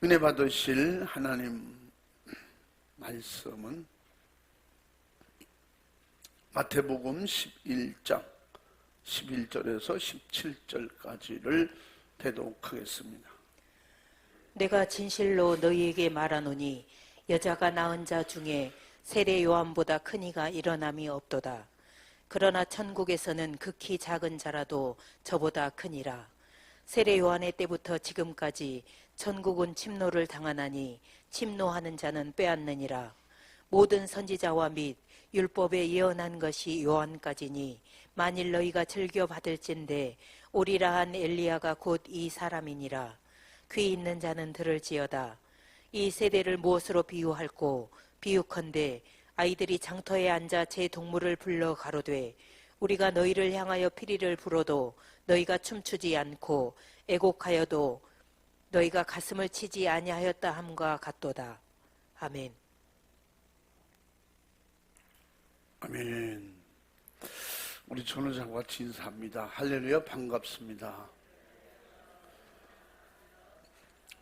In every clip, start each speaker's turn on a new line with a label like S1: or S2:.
S1: 은혜 받으실 하나님 말씀은 마태복음 11장 11절에서 17절까지를 대독하겠습니다.
S2: 내가 진실로 너희에게 말하노니 여자가 낳은 자 중에 세례 요한보다 큰 이가 일어남이 없도다. 그러나 천국에서는 극히 작은 자라도 저보다 크니라. 세례 요한의 때부터 지금까지 천국은 침노를 당하나니 침노하는 자는 빼앗느니라. 모든 선지자와 및 율법에 예언한 것이 요한까지니 만일 너희가 즐겨 받을진대 오리라 한 엘리야가 곧 이 사람이니라. 귀 있는 자는 들을지어다. 이 세대를 무엇으로 비유할꼬? 비유컨대 아이들이 장터에 앉아 제 동물을 불러 가로되 우리가 너희를 향하여 피리를 불어도 너희가 춤추지 않고 애곡하여도 너희가 가슴을 치지 아니하였다 함과 같도다. 아멘.
S1: 아멘. 우리 전우장과 진사합니다. 할렐루야, 반갑습니다.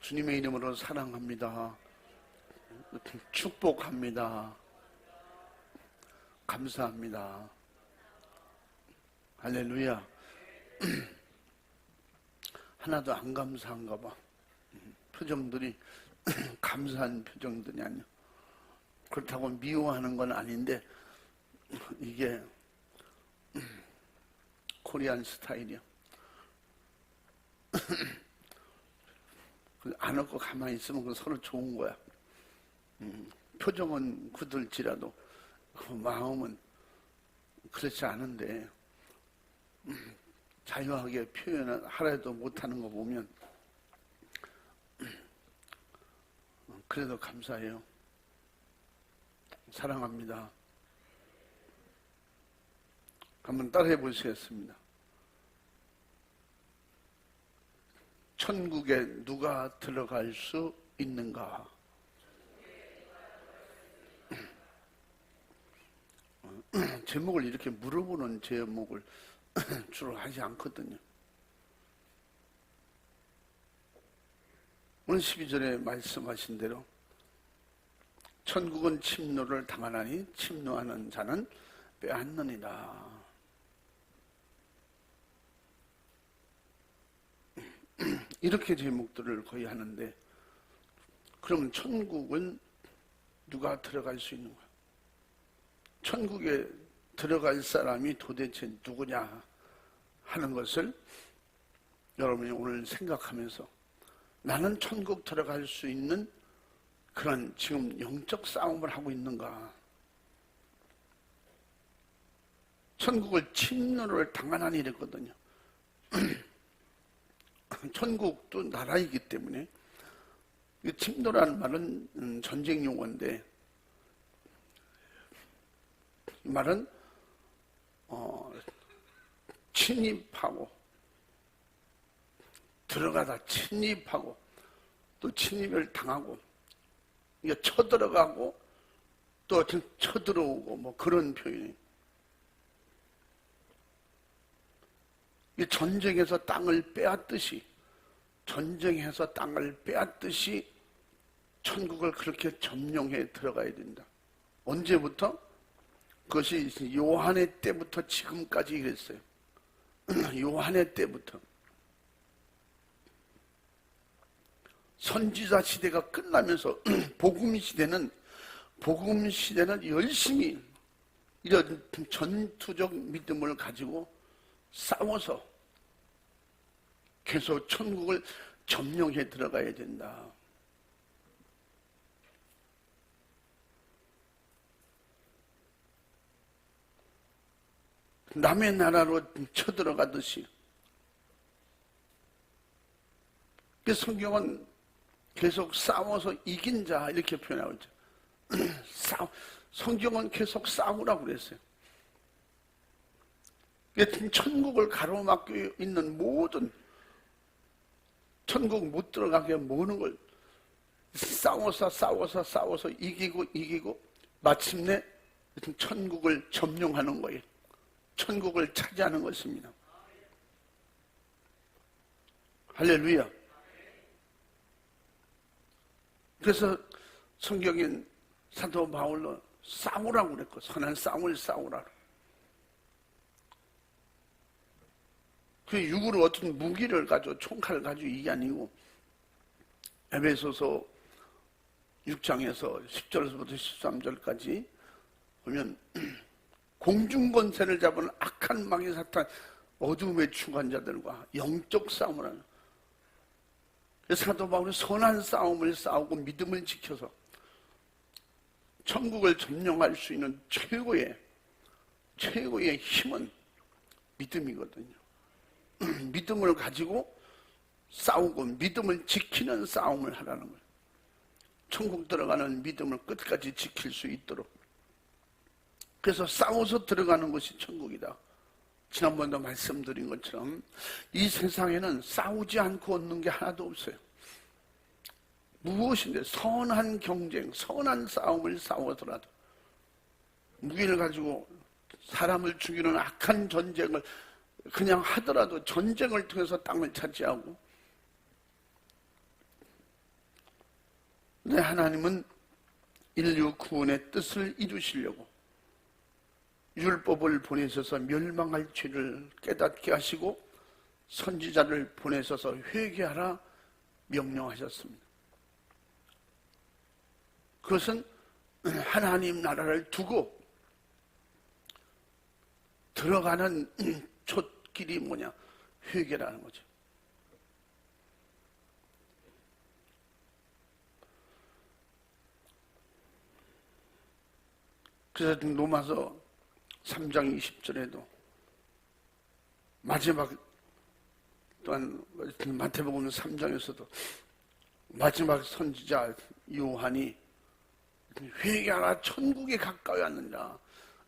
S1: 주님의 이름으로 사랑합니다. 축복합니다. 감사합니다. 할렐루야. 하나도 안 감사한가 봐. 표정들이 감사한 표정들이 아니야. 그렇다고 미워하는 건 아닌데 이게 코리안 스타일이야. 안 웃고 가만히 있으면 그 서로 좋은 거야. 표정은 굳을지라도 그 마음은 그렇지 않은데 자유하게 표현을 하려도 못하는 거 보면 그래도 감사해요. 사랑합니다. 한번 따라해 보시겠습니다. 천국에 누가 들어갈 수 있는가? 제목을 이렇게 물어보는 제목을 주로 하지 않거든요. 오늘 12절에 말씀하신 대로 천국은 침노를 당하나니 침노하는 자는 빼앗느니라. 이렇게 제목들을 거의 하는데, 그러면 천국은 누가 들어갈 수 있는 거야? 천국에 들어갈 사람이 도대체 누구냐 하는 것을 여러분이 오늘 생각하면서 나는 천국 들어갈 수 있는 그런 지금 영적 싸움을 하고 있는가? 천국을 침노를 당하나니 이랬거든요. 천국도 나라이기 때문에 침노라는 말은 전쟁 용어인데 이 말은 침입하고 들어가다 침입하고 또 침입을 당하고 이게 쳐들어가고 또 쳐들어오고 뭐 그런 표현이. 이 전쟁에서 땅을 빼앗듯이 천국을 그렇게 점령해 들어가야 된다. 언제부터? 그것이 요한의 때부터 지금까지 그랬어요. 요한의 때부터. 선지자 시대가 끝나면서 복음 시대는 열심히 이런 전투적 믿음을 가지고 싸워서 계속 천국을 점령해 들어가야 된다. 남의 나라로 쳐들어가듯이. 성경은 계속 싸워서 이긴 자 이렇게 표현하고 있죠. 성경은 계속 싸우라고 그랬어요. 천국을 가로막고 있는 모든 천국 못 들어가게 모는 걸 싸워서 이기고 마침내 천국을 점령하는 거예요. 천국을 차지하는 것입니다. 할렐루야. 그래서 성경인 사도 바울로 싸우라고 그랬고, 선한 싸움을 싸우라. 그 육으로 어떤 무기를 가지고 총칼을 가지고 이게 아니고, 에베소서 6장에서 10절에서부터 13절까지 보면 공중권세를 잡은 악한 마귀 사탄, 어둠의 충관자들과 영적 싸움을 하는, 사도 바울이 선한 싸움을 싸우고 믿음을 지켜서 천국을 점령할 수 있는 최고의 힘은 믿음이거든요. 믿음을 가지고 싸우고 믿음을 지키는 싸움을 하라는 거예요. 천국 들어가는 믿음을 끝까지 지킬 수 있도록. 그래서 싸워서 들어가는 것이 천국이다. 지난번도 말씀드린 것처럼 이 세상에는 싸우지 않고 얻는 게 하나도 없어요. 무엇인데 선한 경쟁, 선한 싸움을 싸워서라도 무기를 가지고 사람을 죽이는 악한 전쟁을 그냥 하더라도 전쟁을 통해서 땅을 차지하고, 근데 하나님은 인류 구원의 뜻을 이루시려고 율법을 보내셔서 멸망할 죄를 깨닫게 하시고 선지자를 보내셔서 회개하라 명령하셨습니다. 그것은 하나님 나라를 두고 들어가는 촛길이 뭐냐? 회개라는 거죠. 그래서 로마서 3장 20절에도 마지막, 또한 마태복음 3장에서도 마지막 선지자 요한이 회개하라, 천국에 가까이 왔느니라.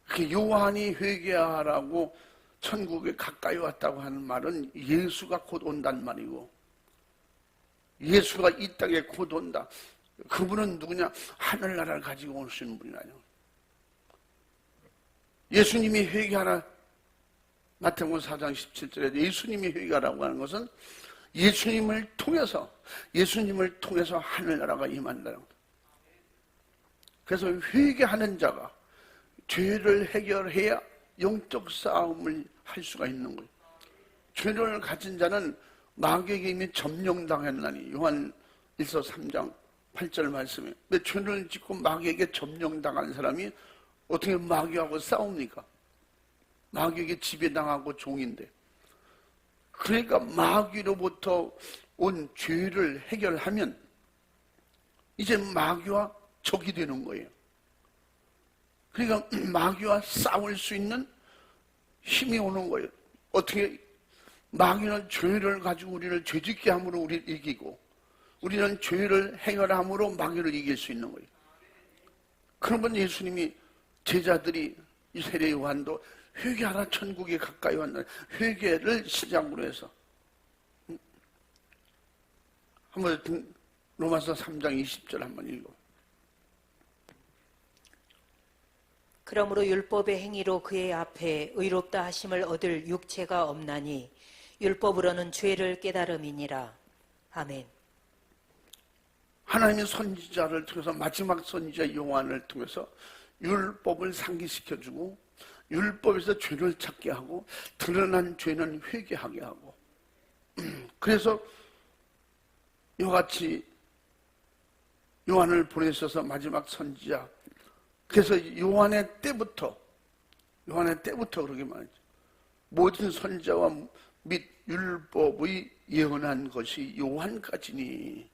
S1: 그 요한이 회개하라고 천국에 가까이 왔다고 하는 말은 예수가 곧 온단 말이고, 예수가 이 땅에 곧 온다. 그분은 누구냐? 하늘나라를 가지고 오시는 분이라요. 예수님이 회개하라, 마태복음 4장 17절에 예수님이 회개하라고 하는 것은 예수님을 통해서 하늘나라가 임한다는 것. 그래서 회개하는 자가 죄를 해결해야 영적 싸움을 할 수가 있는 거예요. 죄를 가진 자는 마귀에게 이미 점령당했나니, 요한 1서 3장 8절 말씀에. 근데 죄를 짓고 마귀에게 점령당한 사람이 어떻게 마귀하고 싸웁니까? 마귀에게 지배당하고 종인데. 그러니까 마귀로부터 온 죄를 해결하면 이제 마귀와 적이 되는 거예요. 그러니까 마귀와 싸울 수 있는 힘이 오는 거예요. 어떻게? 마귀는 죄를 가지고 우리를 죄짓게 함으로 우리를 이기고, 우리는 죄를 해결함으로 마귀를 이길 수 있는 거예요. 그러면 예수님이 제자들이, 이 세례 요한도 회개하라, 천국에 가까이 왔다, 회개를 시작으로 해서 한번 로마서 3장 20절 한번 읽어.
S2: 그러므로 율법의 행위로 그의 앞에 의롭다 하심을 얻을 육체가 없나니 율법으로는 죄를 깨달음이니라. 아멘.
S1: 하나님의 선지자를 통해서, 마지막 선지자 요한을 통해서 율법을 상기시켜주고, 율법에서 죄를 찾게 하고, 드러난 죄는 회개하게 하고, 그래서 이같이 요한을 보내셔서 마지막 선지자, 그래서 요한의 때부터 그러게 말이죠. 모든 선지자와 및 율법의 예언한 것이 요한까지니,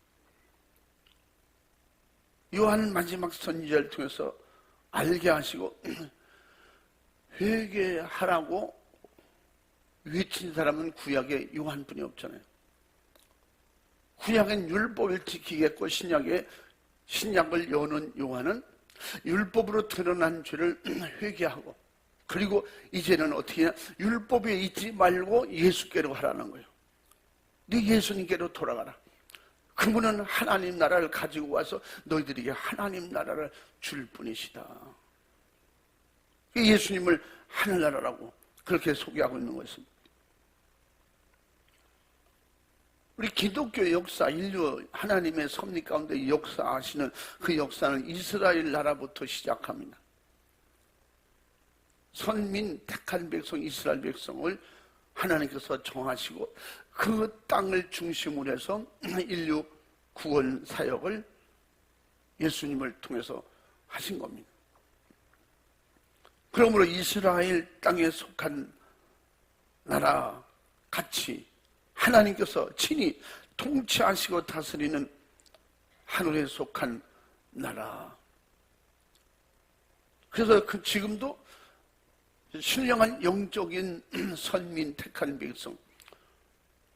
S1: 요한 마지막 선지자를 통해서 알게 하시고 회개하라고 외친 사람은 구약에 요한뿐이 없잖아요. 구약은 율법을 지키겠고, 신약을 여는 요한은 율법으로 드러난 죄를 회개하고, 그리고 이제는 어떻게 하냐? 율법에 있지 말고 예수께로 하라는 거예요. 네 예수님께로 돌아가라. 그분은 하나님 나라를 가지고 와서 너희들에게 하나님 나라를 줄 뿐이시다. 예수님을 하늘나라라고 그렇게 소개하고 있는 것입니다. 우리 기독교 역사, 인류 하나님의 섭리 가운데 역사하시는 그 역사는 이스라엘 나라부터 시작합니다. 선민 택한 백성 이스라엘 백성을 하나님께서 정하시고 그 땅을 중심으로 해서 인류 구원 사역을 예수님을 통해서 하신 겁니다. 그러므로 이스라엘 땅에 속한 나라 같이 하나님께서 친히 통치하시고 다스리는 하늘에 속한 나라. 그래서 지금도 신령한 영적인 선민 택한 백성,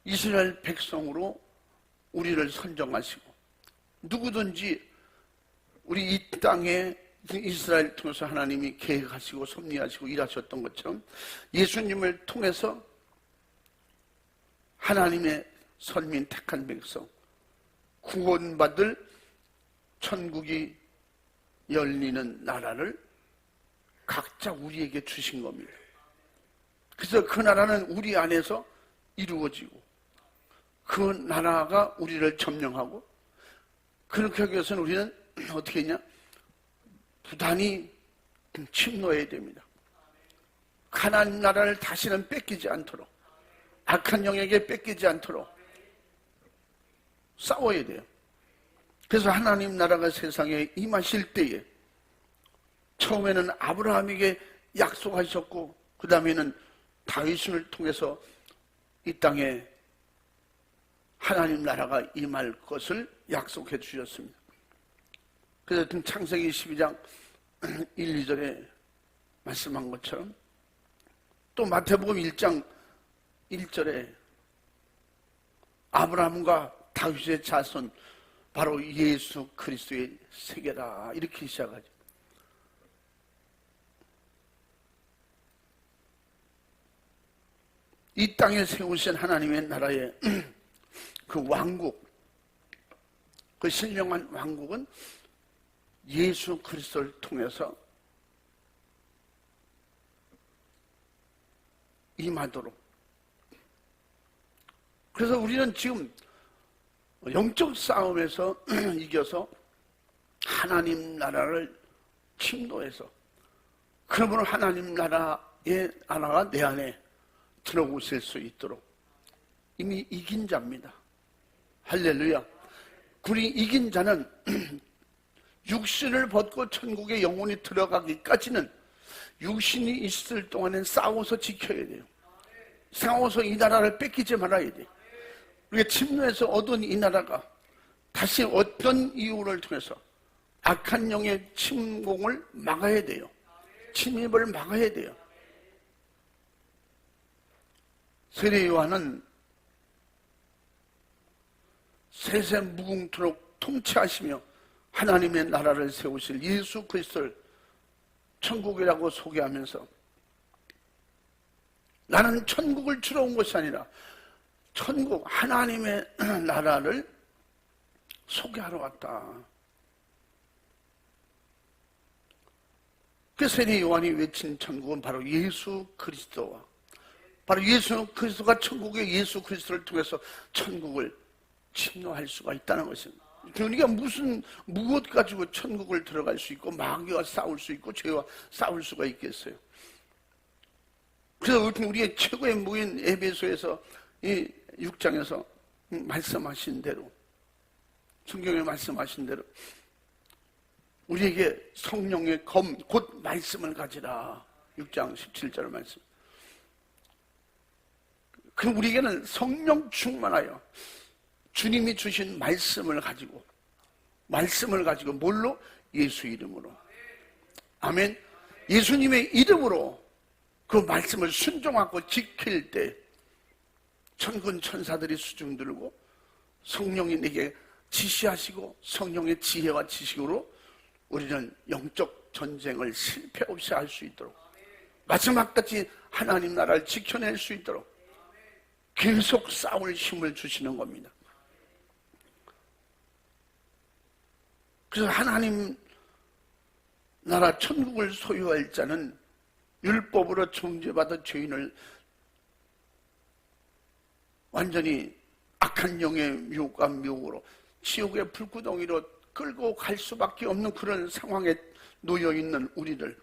S1: 이스라엘 백성으로 우리를 선정하시고 누구든지 우리 이 땅에 이스라엘 통해서 하나님이 계획하시고 섭리하시고 일하셨던 것처럼 예수님을 통해서 하나님의 선민 택한 백성, 구원받을 천국이 열리는 나라를 각자 우리에게 주신 겁니다. 그래서 그 나라는 우리 안에서 이루어지고 그 나라가 우리를 점령하고 그렇게 하기 위해서는 우리는 어떻게 했냐? 부단히 침노해야 됩니다. 가나안 나라를 다시는 뺏기지 않도록, 악한 영에게 뺏기지 않도록 싸워야 돼요. 그래서 하나님 나라가 세상에 임하실 때에 처음에는 아브라함에게 약속하셨고 그 다음에는 다윗을 통해서 이 땅에 하나님 나라가 임할 것을 약속해 주셨습니다. 그래서 창세기 12장 1, 2절에 말씀한 것처럼 또 마태복음 1장 1절에 아브라함과 다윗의 자손 바로 예수 그리스도의 세계라 이렇게 시작하죠. 이 땅에 세우신 하나님의 나라의 그 왕국, 그 신령한 왕국은 예수 그리스도를 통해서 임하도록. 그래서 우리는 지금 영적 싸움에서 이겨서 하나님 나라를 침노해서 그러므로 하나님 나라의 나라가 내 안에 들어오실 수 있도록 이미 이긴 자입니다. 할렐루야. 우리 이긴 자는 육신을 벗고 천국에 영혼이 들어가기까지는 육신이 있을 동안엔 싸워서 지켜야 돼요. 싸워서 이 나라를 뺏기지 말아야 돼요. 우리가 침노해서 얻은 이 나라가 다시 어떤 이유를 통해서 악한 영의 침공을 막아야 돼요. 침입을 막아야 돼요. 세례 요한은 세세 무궁토록 통치하시며 하나님의 나라를 세우실 예수 그리스도를 천국이라고 소개하면서 나는 천국을 주러 온 것이 아니라 천국 하나님의 나라를 소개하러 왔다. 그 세례 요한이 외친 천국은 바로 예수 그리스도와 바로 예수 그리스도가 천국의 예수 그리스도를 통해서 천국을 침노할 수가 있다는 것입니다. 그러니까 무엇 가지고 천국을 들어갈 수 있고 마귀와 싸울 수 있고 죄와 싸울 수가 있겠어요. 그래서 우리의 최고의 무인 에베소에서 이 6장에서 말씀하신 대로 성경에 말씀하신 대로 우리에게 성령의 검 곧 말씀을 가지라 6장 17절 말씀. 그럼 우리에게는 성령 충만하여 주님이 주신 말씀을 가지고 뭘로? 예수 이름으로. 아멘. 예수님의 이름으로 그 말씀을 순종하고 지킬 때 천군 천사들이 수중 들고 성령이 내게 지시하시고 성령의 지혜와 지식으로 우리는 영적 전쟁을 실패 없이 할 수 있도록 마지막까지 하나님 나라를 지켜낼 수 있도록 계속 싸울 힘을 주시는 겁니다. 그래서 하나님 나라 천국을 소유할 자는 율법으로 정죄받은 죄인을 완전히 악한 영의 유혹과 미혹으로 지옥의 불구덩이로 끌고 갈 수밖에 없는 그런 상황에 놓여 있는 우리를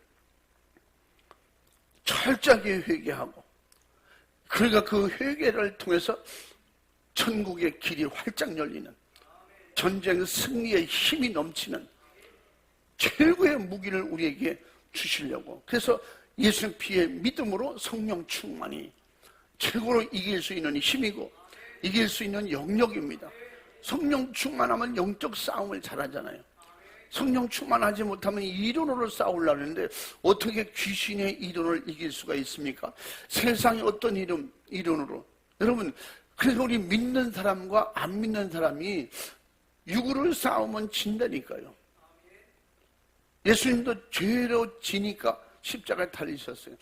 S1: 철저하게 회개하고, 그러니까 그 회개를 통해서 천국의 길이 활짝 열리는, 전쟁 승리의 힘이 넘치는 최고의 무기를 우리에게 주시려고, 그래서 예수님 피의 믿음으로 성령 충만이 최고로 이길 수 있는 힘이고 이길 수 있는 영역입니다. 성령 충만하면 영적 싸움을 잘하잖아요. 성령 충만하지 못하면 이론으로 싸우려고 하는데 어떻게 귀신의 이론을 이길 수가 있습니까? 세상의 어떤 이론으로. 여러분, 그래서 우리 믿는 사람과 안 믿는 사람이 육으로 싸우면 진다니까요. 예수님도 죄로 지니까 십자가에 달리셨어요.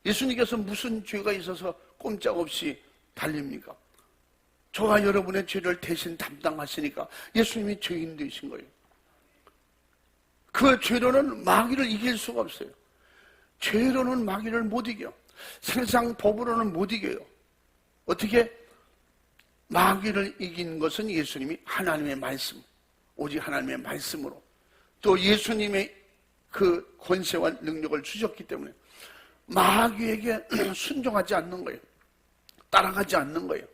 S1: 예수님께서 무슨 죄가 있어서 꼼짝없이 달립니까? 저와 여러분의 죄를 대신 담당하시니까 예수님이 죄인 되신 거예요. 그 죄로는 마귀를 이길 수가 없어요. 죄로는 마귀를 못 이겨. 세상 법으로는 못 이겨요. 어떻게? 마귀를 이긴 것은 예수님이 하나님의 말씀, 오직 하나님의 말씀으로, 또 예수님의 그 권세와 능력을 주셨기 때문에 마귀에게 순종하지 않는 거예요. 따라가지 않는 거예요.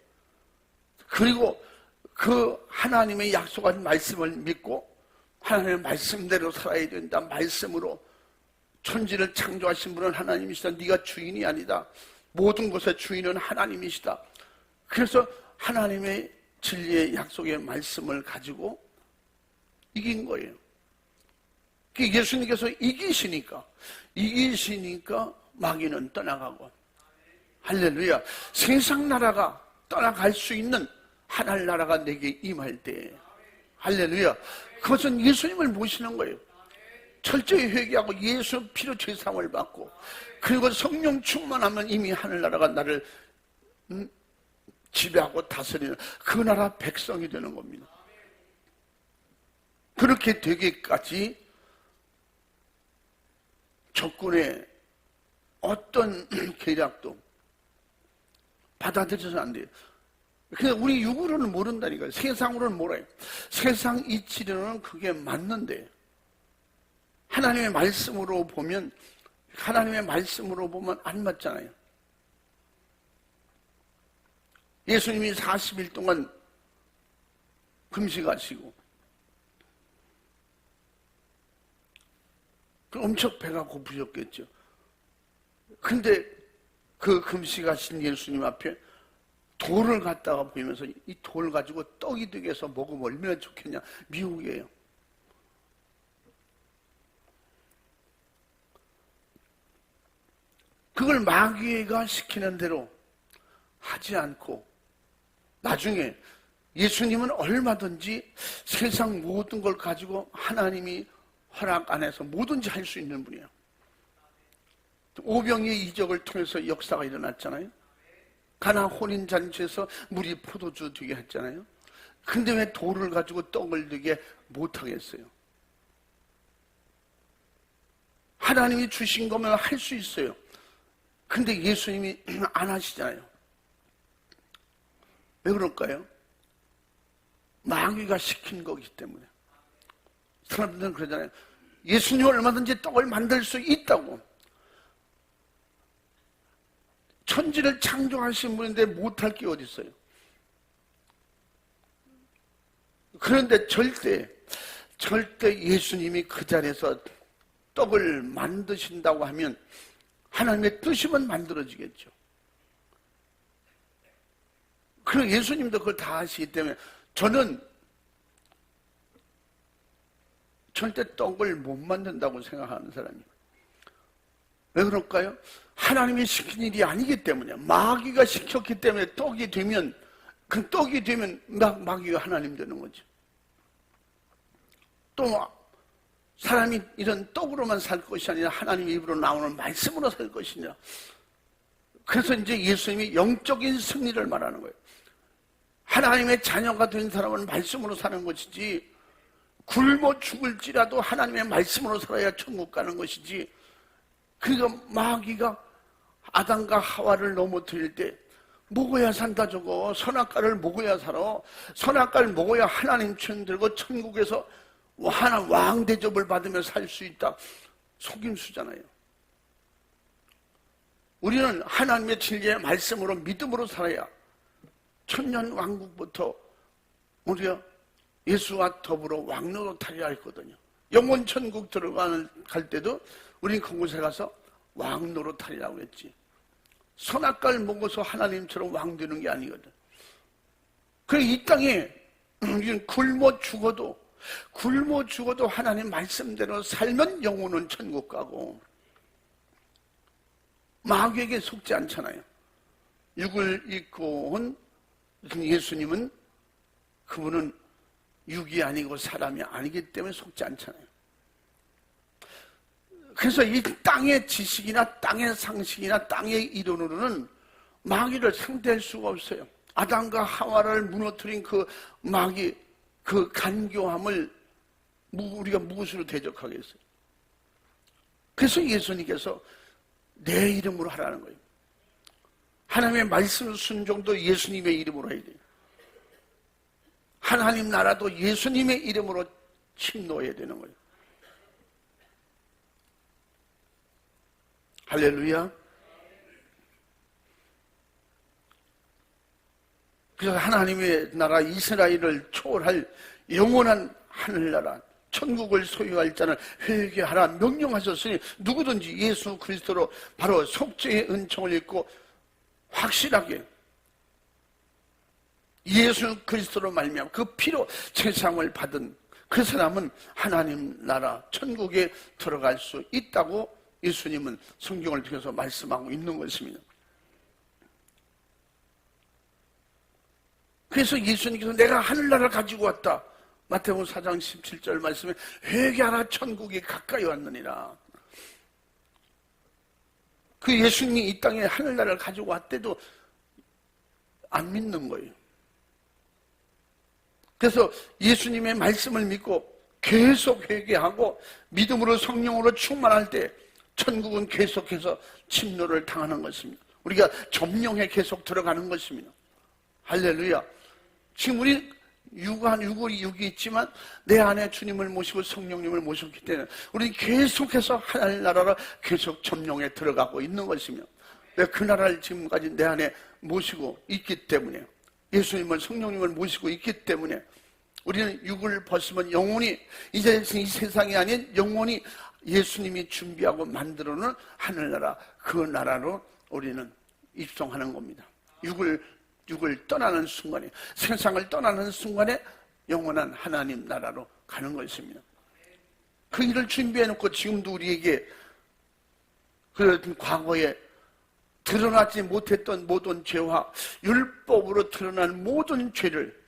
S1: 그리고 그 하나님의 약속한 말씀을 믿고 하나님의 말씀대로 살아야 된다. 말씀으로, 천지를 창조하신 분은 하나님이시다. 네가 주인이 아니다. 모든 것의 주인은 하나님이시다. 그래서 하나님의 진리의 약속의 말씀을 가지고 이긴 거예요. 예수님께서 이기시니까 마귀는 떠나가고, 할렐루야. 세상 나라가 떠나갈 수 있는 하늘 나라가 내게 임할 때, 할렐루야. 그것은 예수님을 모시는 거예요. 철저히 회개하고 예수 피로 죄사함을 받고, 그리고 성령 충만하면 이미 하늘나라가 나를 지배하고 다스리는 그 나라 백성이 되는 겁니다. 그렇게 되기까지 적군의 어떤 계략도 받아들여서는 안 돼요. 그냥 우리 육으로는 모른다니까요. 세상으로는 몰라요. 세상 이치로는 그게 맞는데 하나님의 말씀으로 보면 안 맞잖아요. 예수님이 40일 동안 금식하시고 엄청 배가 고프셨겠죠. 근데 그 금식하신 예수님 앞에 돌을 갖다가 보이면서 이 돌 가지고 떡이 되게 해서 먹으면 얼마나 좋겠냐. 미혹이에요. 그걸 마귀가 시키는 대로 하지 않고 나중에 예수님은 얼마든지 세상 모든 걸 가지고 하나님이 허락 안에서 뭐든지 할 수 있는 분이에요. 오병이의 이적을 통해서 역사가 일어났잖아요. 가나 혼인잔치에서 물이 포도주 되게 했잖아요. 근데 왜 돌을 가지고 떡을 되게 못하겠어요? 하나님이 주신 거면 할 수 있어요. 근데 예수님이 안 하시잖아요. 왜 그럴까요? 마귀가 시킨 거기 때문에. 사람들은 그러잖아요. 예수님 얼마든지 떡을 만들 수 있다고. 천지를 창조하신 분인데 못할 게 어디 있어요? 그런데 절대 예수님이 그 자리에서 떡을 만드신다고 하면 하나님의 뜻이면 만들어지겠죠. 그리고 예수님도 그걸 다 하시기 때문에 저는 절대 떡을 못 만든다고 생각하는 사람이에요. 왜 그럴까요? 하나님이 시킨 일이 아니기 때문에, 마귀가 시켰기 때문에 떡이 되면 마귀가 하나님 되는 거죠. 또 사람이 이런 떡으로만 살 것이 아니라 하나님 입으로 나오는 말씀으로 살 것이냐. 그래서 이제 예수님이 영적인 승리를 말하는 거예요. 하나님의 자녀가 된 사람은 말씀으로 사는 것이지, 굶어 죽을지라도 하나님의 말씀으로 살아야 천국 가는 것이지. 그러니까 마귀가 아담과 하와를 넘어뜨릴 때 먹어야 산다 저거. 선악과를 먹어야 살아. 선악과를 먹어야 하나님 천 들고 천국에서 하나 왕 대접을 받으며 살 수 있다. 속임수잖아요. 우리는 하나님의 진리의 말씀으로 믿음으로 살아야 천년 왕국부터 우리가 예수와 더불어 왕노로 타려 했거든요. 영원 천국 갈 때도 우리는 그곳에 가서 왕노로 타리라고 했지. 선악과를 먹어서 하나님처럼 왕 되는 게 아니거든. 그래 이 땅에 굶어 죽어도 하나님 말씀대로 살면 영혼은 천국 가고, 마귀에게 속지 않잖아요. 육을 입고 온 예수님은, 그분은 육이 아니고 사람이 아니기 때문에 속지 않잖아요. 그래서 이 땅의 지식이나 땅의 상식이나 땅의 이론으로는 마귀를 상대할 수가 없어요. 아담과 하와를 무너뜨린 그 마귀, 그 간교함을 우리가 무엇으로 대적하겠어요? 그래서 예수님께서 내 이름으로 하라는 거예요. 하나님의 말씀 순종도 예수님의 이름으로 해야 돼요. 하나님 나라도 예수님의 이름으로 침노해야 되는 거예요. 할렐루야. 그래서 하나님의 나라 이스라엘을 초월할 영원한 하늘나라 천국을 소유할 자는 회개하라 명령하셨으니, 누구든지 예수 그리스도로 바로 속죄의 은총을 입고 확실하게 예수 그리스도로 말미암아 그 피로 제사함을 받은 그 사람은 하나님 나라 천국에 들어갈 수 있다고 예수님은 성경을 통해서 말씀하고 있는 것입니다. 그래서 예수님께서 내가 하늘나라를 가지고 왔다, 마태복음 4장 17절 말씀에 회개하라 천국이 가까이 왔느니라. 그 예수님이 이 땅에 하늘나라를 가지고 왔대도 안 믿는 거예요. 그래서 예수님의 말씀을 믿고 계속 회개하고 믿음으로 성령으로 충만할 때 천국은 계속해서 침노를 당하는 것입니다. 우리가 점령에 계속 들어가는 것입니다. 할렐루야. 지금 우리 육이 있지만 내 안에 주님을 모시고 성령님을 모셨기 때문에 우리 계속해서 하늘나라로 계속 점령에 들어가고 있는 것이며, 내가 그 나라를 지금까지 내 안에 모시고 있기 때문에, 예수님을 성령님을 모시고 있기 때문에 우리는 육을 벗으면 영원히, 이제 이 세상이 아닌 영원히 예수님이 준비하고 만들어놓은 하늘나라, 그 나라로 우리는 입성하는 겁니다. 육을 떠나는 순간에, 세상을 떠나는 순간에 영원한 하나님 나라로 가는 것입니다. 그 일을 준비해놓고 지금도 우리에게 그런 과거에 드러나지 못했던 모든 죄와 율법으로 드러난 모든 죄를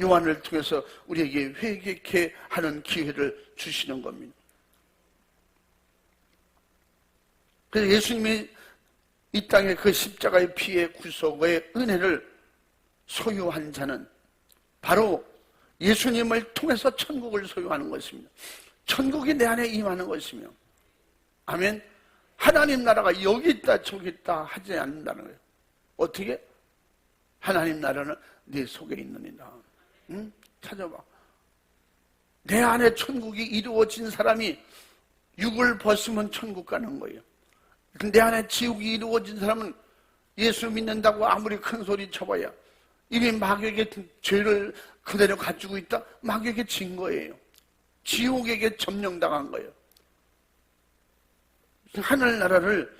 S1: 요한을 통해서 우리에게 회개케 하는 기회를 주시는 겁니다. 그래서 예수님이 이 땅에 그 십자가의 피의 구속의 은혜를 소유한 자는 바로 예수님을 통해서 천국을 소유하는 것입니다. 천국이 내 안에 임하는 것이며, 아멘. 하나님 나라가 여기 있다 저기 있다 하지 않는다는 거예요. 어떻게? 하나님 나라는 네 속에 있느니라. 응? 찾아봐. 내 안에 천국이 이루어진 사람이 육을 벗으면 천국 가는 거예요. 내 안에 지옥이 이루어진 사람은 예수 믿는다고 아무리 큰 소리 쳐봐야 이미 마귀에게 죄를 그대로 가지고 있다, 마귀에게 진 거예요. 지옥에게 점령당한 거예요. 하늘나라를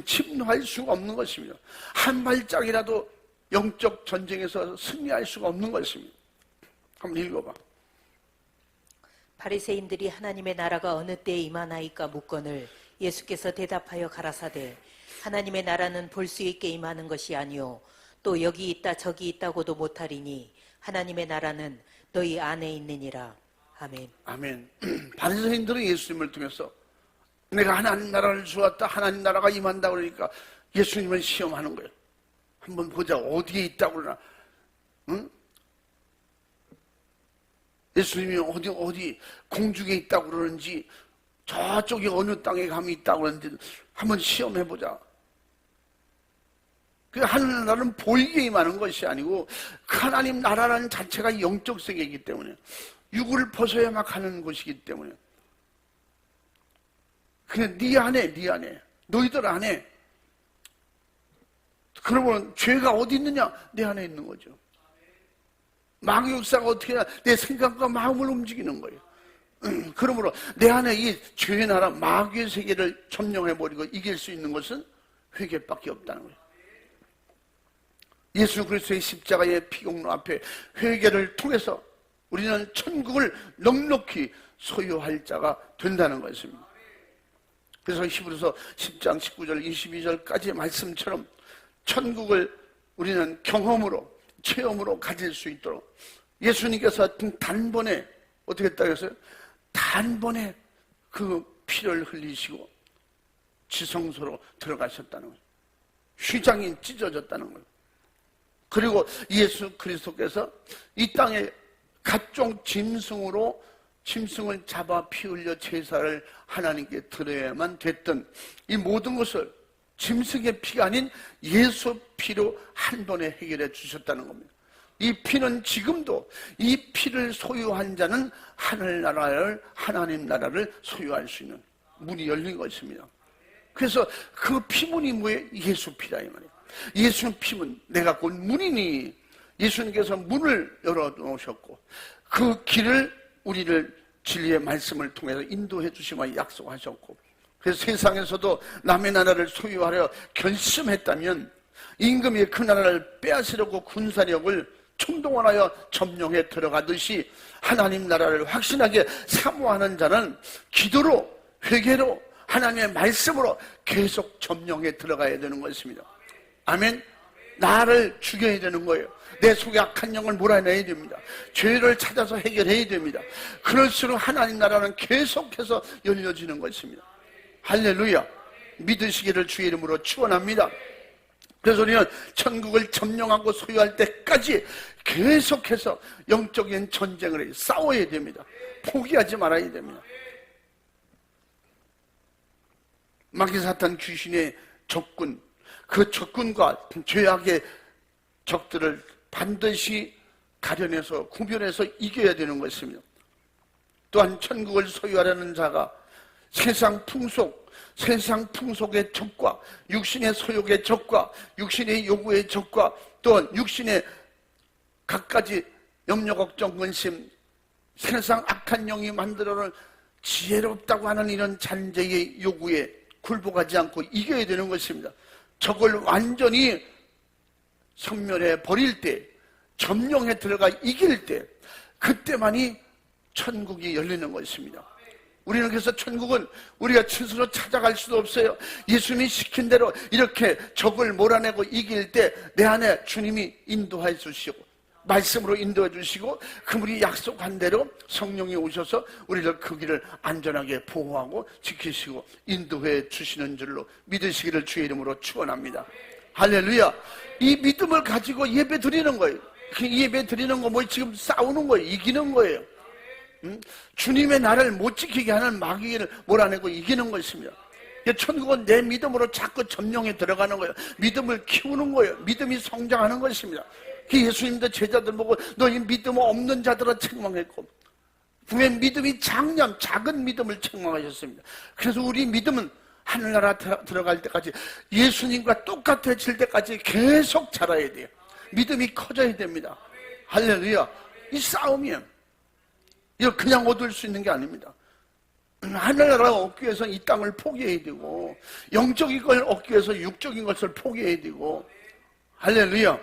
S1: 침노할 수가 없는 것입니다. 한 발짝이라도 영적 전쟁에서 승리할 수가 없는 것입니다. 한번 읽어봐.
S2: 바리새인들이 하나님의 나라가 어느 때에 임하나이까 묻거늘 예수께서 대답하여 가라사대, 하나님의 나라는 볼 수 있게 임하는 것이 아니요 또 여기 있다 저기 있다고도 못하리니 하나님의 나라는 너희 안에 있느니라. 아멘.
S1: 아멘. 바리새인들은 예수님을 통해서 내가 하나님 나라를 주었다, 하나님 나라가 임한다 그러니까 예수님을 시험하는 거예요. 한번 보자, 어디에 있다고 그러나. 응? 예수님이 어디 공중에 있다고 그러는지, 저쪽에 어느 땅에 감이 있다고 그러는지 한번 시험해보자. 그 하늘 나라는 보이게 임하는 것이 아니고 그 하나님 나라라는 자체가 영적 세계이기 때문에 육을 벗어야 막 하는 것이기 때문에 그냥 네 안에 너희들 안에 그러면 죄가 어디 있느냐? 내 안에 있는 거죠. 마귀 역사가 어떻게 하냐? 내 생각과 마음을 움직이는 거예요. 그러므로 내 안에 이 죄의 나라 마귀의 세계를 점령해버리고 이길 수 있는 것은 회개밖에 없다는 거예요. 예수 그리스도의 십자가의 피공로 앞에 회개를 통해서 우리는 천국을 넉넉히 소유할 자가 된다는 것입니다. 그래서 히브리서 10장 19절 22절까지의 말씀처럼 천국을 우리는 경험으로 체험으로 가질 수 있도록 예수님께서 단번에 어떻게 했다고 했어요? 단번에 그 피를 흘리시고 지성소로 들어가셨다는 거예요. 휘장이 찢어졌다는 거예요. 그리고 예수 그리스도께서 이 땅에 각종 짐승을 잡아 피 흘려 제사를 하나님께 드려야만 됐던 이 모든 것을 짐승의 피가 아닌 예수 피로 한 번에 해결해 주셨다는 겁니다. 이 피는 지금도 이 피를 소유한 자는 하나님 나라를 소유할 수 있는 문이 열린 것입니다. 그래서 그 피문이 뭐예요? 예수 피라 이 말이에요. 예수 피문, 내가 곧 문이니 예수님께서 문을 열어놓으셨고 그 길을 우리를 진리의 말씀을 통해서 인도해 주시며 약속하셨고 그래서 세상에서도 남의 나라를 소유하려 결심했다면 임금이 그 나라를 빼앗으려고 군사력을 총동원하여 점령해 들어가듯이 하나님 나라를 확신하게 사모하는 자는 기도로 회개로 하나님의 말씀으로 계속 점령해 들어가야 되는 것입니다. 아멘. 나를 죽여야 되는 거예요. 내 속에 악한 영을 몰아내야 됩니다. 죄를 찾아서 해결해야 됩니다. 그럴수록 하나님 나라는 계속해서 열려지는 것입니다. 할렐루야. 믿으시기를 주의 이름으로 축원합니다. 그래서 우리는 천국을 점령하고 소유할 때까지 계속해서 영적인 전쟁을 싸워야 됩니다. 포기하지 말아야 됩니다. 마귀 사탄 귀신의 적군, 그 적군과 죄악의 적들을 반드시 가려내서 구별해서 이겨야 되는 것입니다. 또한 천국을 소유하려는 자가 세상 풍속의 적과 육신의 소욕의 적과 육신의 요구의 적과 또한 육신의 갖가지 염려 걱정 근심 세상 악한 영이 만들어놓은 지혜롭다고 하는 이런 잔재의 요구에 굴복하지 않고 이겨야 되는 것입니다. 적을 완전히 섬멸해 버릴 때, 점령해 들어가 이길 때, 그때만이 천국이 열리는 것입니다. 우리는 그래서 천국은 우리가 스스로 찾아갈 수도 없어요. 예수님이 시킨 대로 이렇게 적을 몰아내고 이길 때 내 안에 주님이 인도해 주시고 말씀으로 인도해 주시고 그분이 약속한 대로 성령이 오셔서 우리를 그 길을 안전하게 보호하고 지키시고 인도해 주시는 줄로 믿으시기를 주의 이름으로 축원합니다. 할렐루야. 이 믿음을 가지고 예배 드리는 거예요. 그 예배 드리는 거 뭐 지금 싸우는 거예요. 이기는 거예요. 주님의 나라를 못 지키게 하는 마귀를 몰아내고 이기는 것입니다. 천국은 내 믿음으로 자꾸 점령에 들어가는 거예요. 믿음을 키우는 거예요. 믿음이 성장하는 것입니다. 예수님도 제자들 보고 너희 믿음 없는 자들은 책망했고 분명 믿음이 작은 믿음을 책망하셨습니다. 그래서 우리 믿음은 하늘나라 들어갈 때까지 예수님과 똑같아질 때까지 계속 자라야 돼요. 믿음이 커져야 됩니다. 할렐루야. 이 싸움이에요. 이거 그냥 얻을 수 있는 게 아닙니다. 하늘나라를 얻기 위해서 이 땅을 포기해야 되고 영적인 걸 얻기 위해서 육적인 것을 포기해야 되고 할렐루야.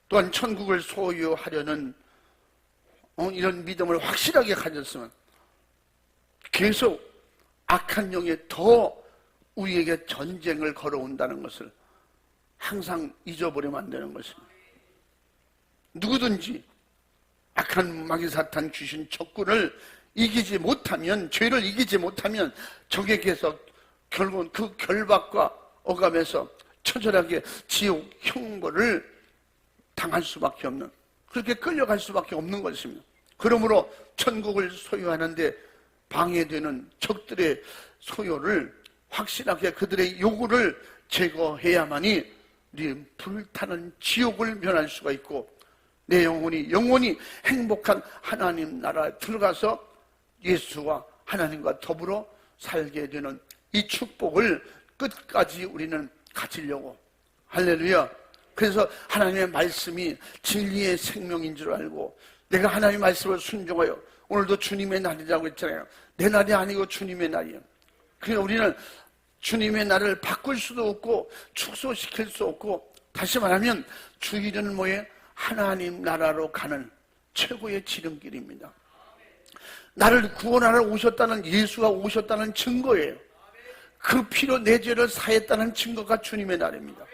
S1: 또한 천국을 소유하려는 이런 믿음을 확실하게 가졌으면 계속 악한 영이 더 우리에게 전쟁을 걸어온다는 것을 항상 잊어버리면 안 되는 것입니다. 누구든지 악한 마귀 사탄 귀신 적군을 이기지 못하면 죄를 이기지 못하면 적에게서 결국은 그 결박과 억압에서 처절하게 지옥 형벌을 당할 수밖에 없는 그렇게 끌려갈 수밖에 없는 것입니다. 그러므로 천국을 소유하는데 방해되는 적들의 소요를 확실하게 그들의 요구를 제거해야만이 우리 불타는 지옥을 면할 수가 있고 내 영혼이 영원히 행복한 하나님 나라에 들어가서 예수와 하나님과 더불어 살게 되는 이 축복을 끝까지 우리는 가지려고. 할렐루야. 그래서 하나님의 말씀이 진리의 생명인 줄 알고 내가 하나님의 말씀을 순종하여, 오늘도 주님의 날이라고 했잖아요. 내 날이 아니고 주님의 날이에요. 그래서 우리는 주님의 날을 바꿀 수도 없고 축소시킬 수 없고, 다시 말하면 주일은 뭐예요? 하나님 나라로 가는 최고의 지름길입니다. 나를 구원하러 오셨다는, 예수가 오셨다는 증거예요. 그 피로 내 죄를 사했다는 증거가 주님의 날입니다.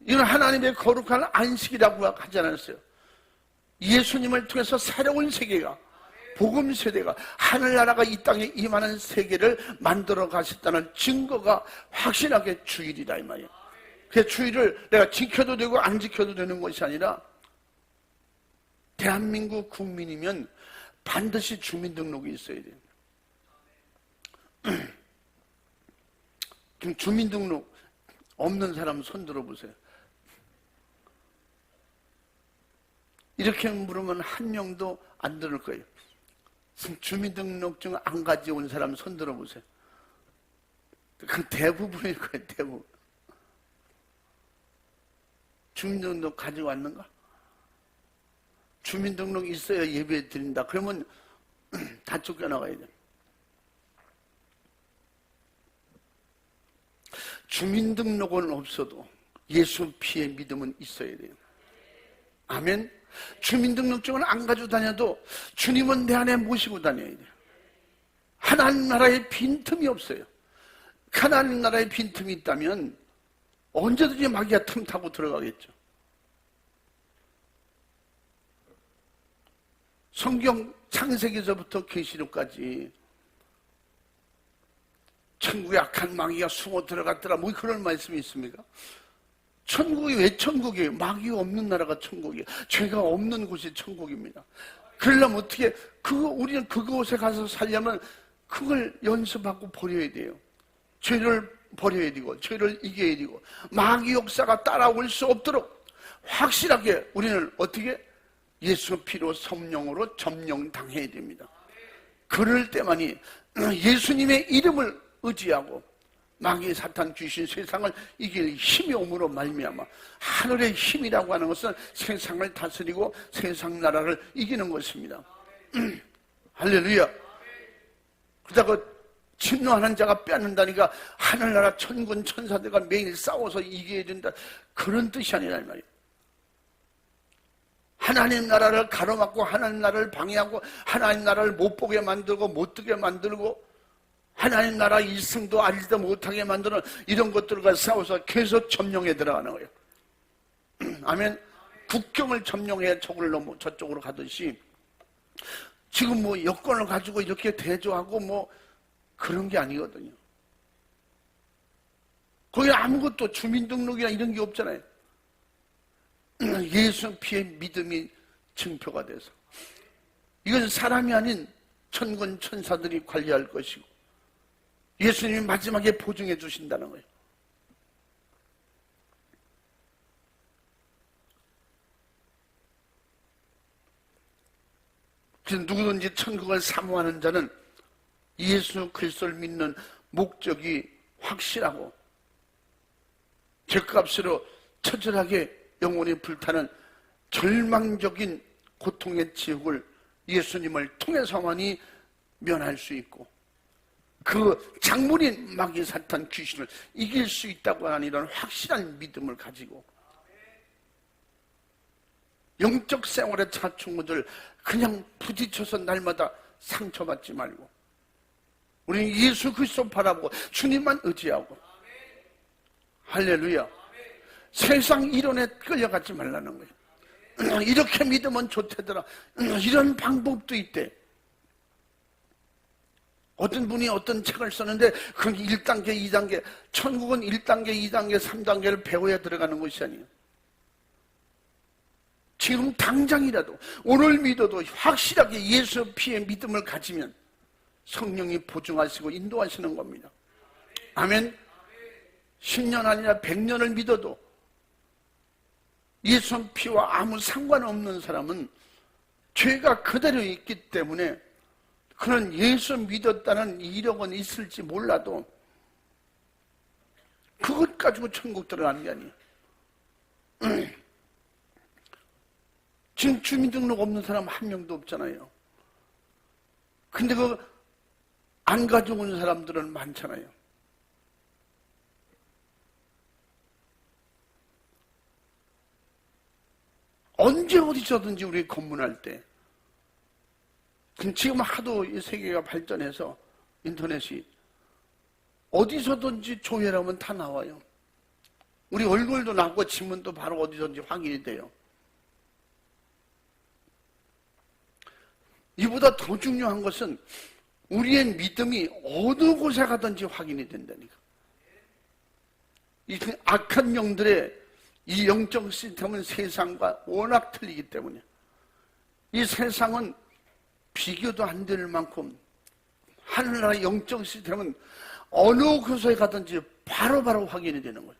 S1: 이건 하나님의 거룩한 안식이라고 하지 않았어요. 예수님을 통해서 새로운 세계가, 복음 세대가, 하늘나라가 이 땅에 임하는 세계를 만들어 가셨다는 증거가 확실하게 주일이다 이 말이에요. 그 주일을 내가 지켜도 되고 안 지켜도 되는 것이 아니라, 대한민국 국민이면 반드시 주민등록이 있어야 돼요. 지금 주민등록 없는 사람 손 들어보세요. 이렇게 물으면 한 명도 안 들을 거예요. 주민등록증 안 가져온 사람 손 들어보세요. 그 대부분일 거예요, 대부분. 주민등록 가지고 왔는가? 주민등록 있어야 예배 드린다. 그러면 다 쫓겨나가야 돼. 주민등록은 없어도 예수 피의 믿음은 있어야 돼요. 아멘. 주민등록증을 안 가지고 다녀도 주님은 내 안에 모시고 다녀야 돼요. 하나님 나라에 빈틈이 없어요. 하나님 나라에 빈틈이 있다면 언제든지 마귀가 틈 타고 들어가겠죠. 성경 창세기서부터 계시록까지 천국에 악한 마귀가 숨어 들어갔더라, 뭐 그런 말씀이 있습니까? 천국이 왜 천국이에요? 마귀가 없는 나라가 천국이에요. 죄가 없는 곳이 천국입니다. 그러려면 어떻게, 우리는 그곳에 가서 살려면 그걸 연습하고 버려야 돼요. 죄를 버려야 되고, 죄를 이겨야 되고, 마귀 역사가 따라올 수 없도록 확실하게 우리는 어떻게? 예수 피로 성령으로 점령당해야 됩니다. 그럴 때만이 예수님의 이름을 의지하고 마귀 사탄 귀신 세상을 이길 힘이 오므로 말미암아, 하늘의 힘이라고 하는 것은 세상을 다스리고 세상 나라를 이기는 것입니다. 할렐루야. 그러다가 진노하는 자가 빼앗는다니까 하늘나라 천군 천사들과 매일 싸워서 이겨야 된다, 그런 뜻이 아니라 이 말이에요. 하나님 나라를 가로막고 하나님 나라를 방해하고 하나님 나라를 못 보게 만들고 못 뜨게 만들고 하나님 나라 일승도 알지도 못하게 만드는 이런 것들과 싸워서 계속 점령에 들어가는 거예요. 아멘. 국경을 점령해 저쪽으로 가듯이 지금 뭐 여권을 가지고 이렇게 대조하고 뭐 그런 게 아니거든요. 거기 아무것도 주민등록이나 이런 게 없잖아요. 예수 피의 믿음이 증표가 돼서, 이건 사람이 아닌 천군 천사들이 관리할 것이고 예수님이 마지막에 보증해 주신다는 거예요. 그래서 누구든지 천국을 사모하는 자는 예수 그리스도를 믿는 목적이 확실하고 죄값으로 처절하게 영혼이 불타는 절망적인 고통의 지옥을 예수님을 통해서만이 면할 수 있고, 그 장물인 마귀 사탄 귀신을 이길 수 있다고 하는 이런 확실한 믿음을 가지고 영적 생활의 자충우들 그냥 부딪혀서 날마다 상처받지 말고 우리는 예수 그리스도 바라보고 주님만 의지하고, 할렐루야. 세상 이론에 끌려가지 말라는 거예요. 이렇게 믿으면 좋대더라, 이런 방법도 있대. 어떤 분이 어떤 책을 썼는데 그건 1단계, 2단계, 천국은 1단계, 2단계, 3단계를 배워야 들어가는 것이 아니에요. 지금 당장이라도 오늘 믿어도 확실하게 예수 피의 믿음을 가지면 성령이 보증하시고 인도하시는 겁니다. 아멘. 10년 아니라 100년을 믿어도 예수 피와 아무 상관없는 사람은 죄가 그대로 있기 때문에 그는 예수 믿었다는 이력은 있을지 몰라도 그것 가지고 천국 들어가는 게 아니에요. 지금 주민등록 없는 사람 한 명도 없잖아요. 근데 그 안 가져온 사람들은 많잖아요. 언제 어디서든지 우리 검문할 때 지금 하도 이 세계가 발전해서 인터넷이 어디서든지 조회하면 다 나와요. 우리 얼굴도 나오고 지문도 바로 어디서든지 확인이 돼요. 이보다 더 중요한 것은 우리의 믿음이 어느 곳에 가든지 확인이 된다니까. 이 악한 영들의 이 영적 시스템은 세상과 워낙 틀리기 때문에 이 세상은 비교도 안 될 만큼 하늘나라의 영적 시스템은 어느 곳에 가든지 바로바로 확인이 되는 거예요.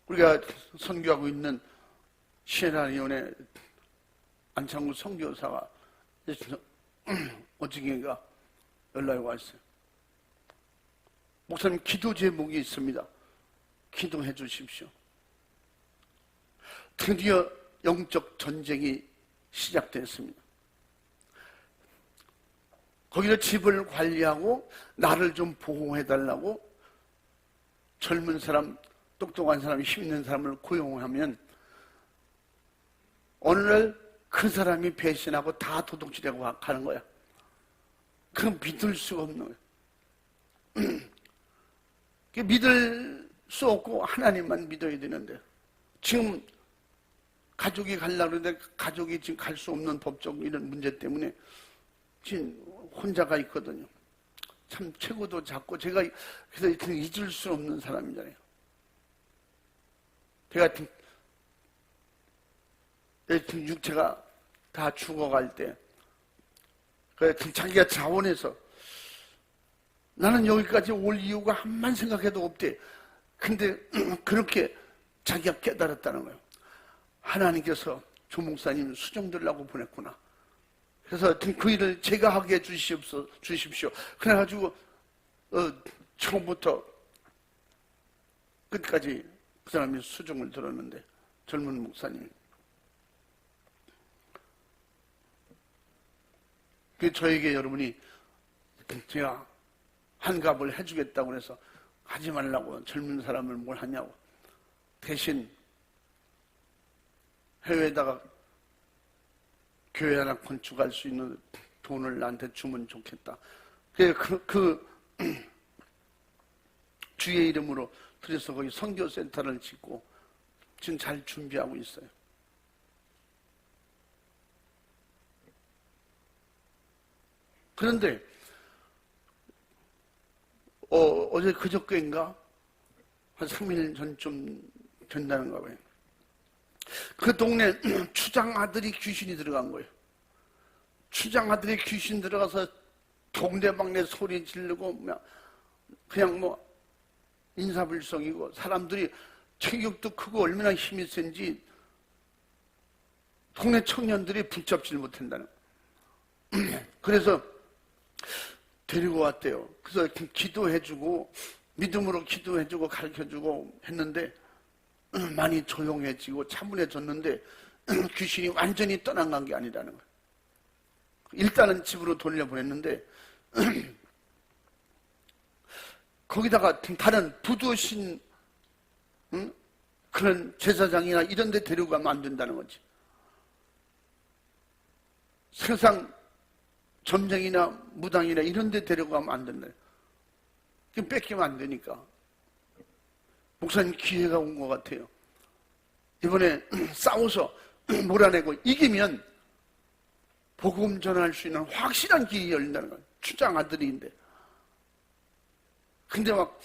S1: 우리가 선교하고 있는 시에라리온의 안창구 선교사가 어저께인가 연락이 왔어요. 목사님, 기도 제목이 있습니다. 기도해 주십시오. 드디어 영적 전쟁이 시작됐습니다. 거기서 집을 관리하고 나를 좀 보호해달라고 젊은 사람, 똑똑한 사람, 힘 있는 사람을 고용하면 어느 날 그 사람이 배신하고 다 도둑질하고 가는 거야. 그건 믿을 수가 없는 거야. 믿을 수 없고 하나님만 믿어야 되는데 지금 가족이 가려고 그러는데 가족이 지금 갈 수 없는 법적 이런 문제 때문에 지금 혼자가 있거든요. 참 체구도 작고 제가 그래서 잊을 수 없는 사람이잖아요. 제가 육체가 다 죽어갈 때 자기가 자원해서 나는 여기까지 올 이유가 한만 생각해도 없대. 근데 그렇게 자기가 깨달았다는 거예요. 하나님께서 조 목사님 수정되려고 보냈구나. 그래서 그 일을 제가 하게 주십시오. 그래가지고 처음부터 끝까지 그 사람이 수정을 들었는데 젊은 목사님. 저에게 여러분이 제가 한갑을 해주겠다고 해서 하지 말라고 젊은 사람을 뭘 하냐고 대신 해외에다가 교회 하나 건축할 수 있는 돈을 나한테 주면 좋겠다. 그 주의 이름으로 그래서 거기 선교센터를 짓고 지금 잘 준비하고 있어요. 그런데 어제 그저께인가 한 3일 전쯤 된다는가 봐요. 그 동네 추장 아들이 귀신이 들어간 거예요. 추장 아들이 귀신 들어가서 동네방네 소리 지르고 그냥 뭐 인사불성이고 사람들이 체격도 크고 얼마나 힘이 센지 동네 청년들이 붙잡지를 못한다는 거예요. 그래서 데리고 왔대요. 그래서 기도해주고 믿음으로 기도해주고 가르쳐주고 했는데 많이 조용해지고 차분해졌는데 귀신이 완전히 떠나간 게 아니라는 거예요. 일단은 집으로 돌려보냈는데 거기다가 다른 부두신 그런 제사장이나 이런 데 데리고 가면 안 된다는 거지. 세상 점쟁이나 무당이나 이런 데 데려가면 안 된다. 그럼 뺏기면 안 되니까. 목사님 기회가 온 것 같아요. 이번에 싸워서 몰아내고 이기면 복음 전할 수 있는 확실한 길이 열린다는 거예요. 추장 아들인데. 근데 막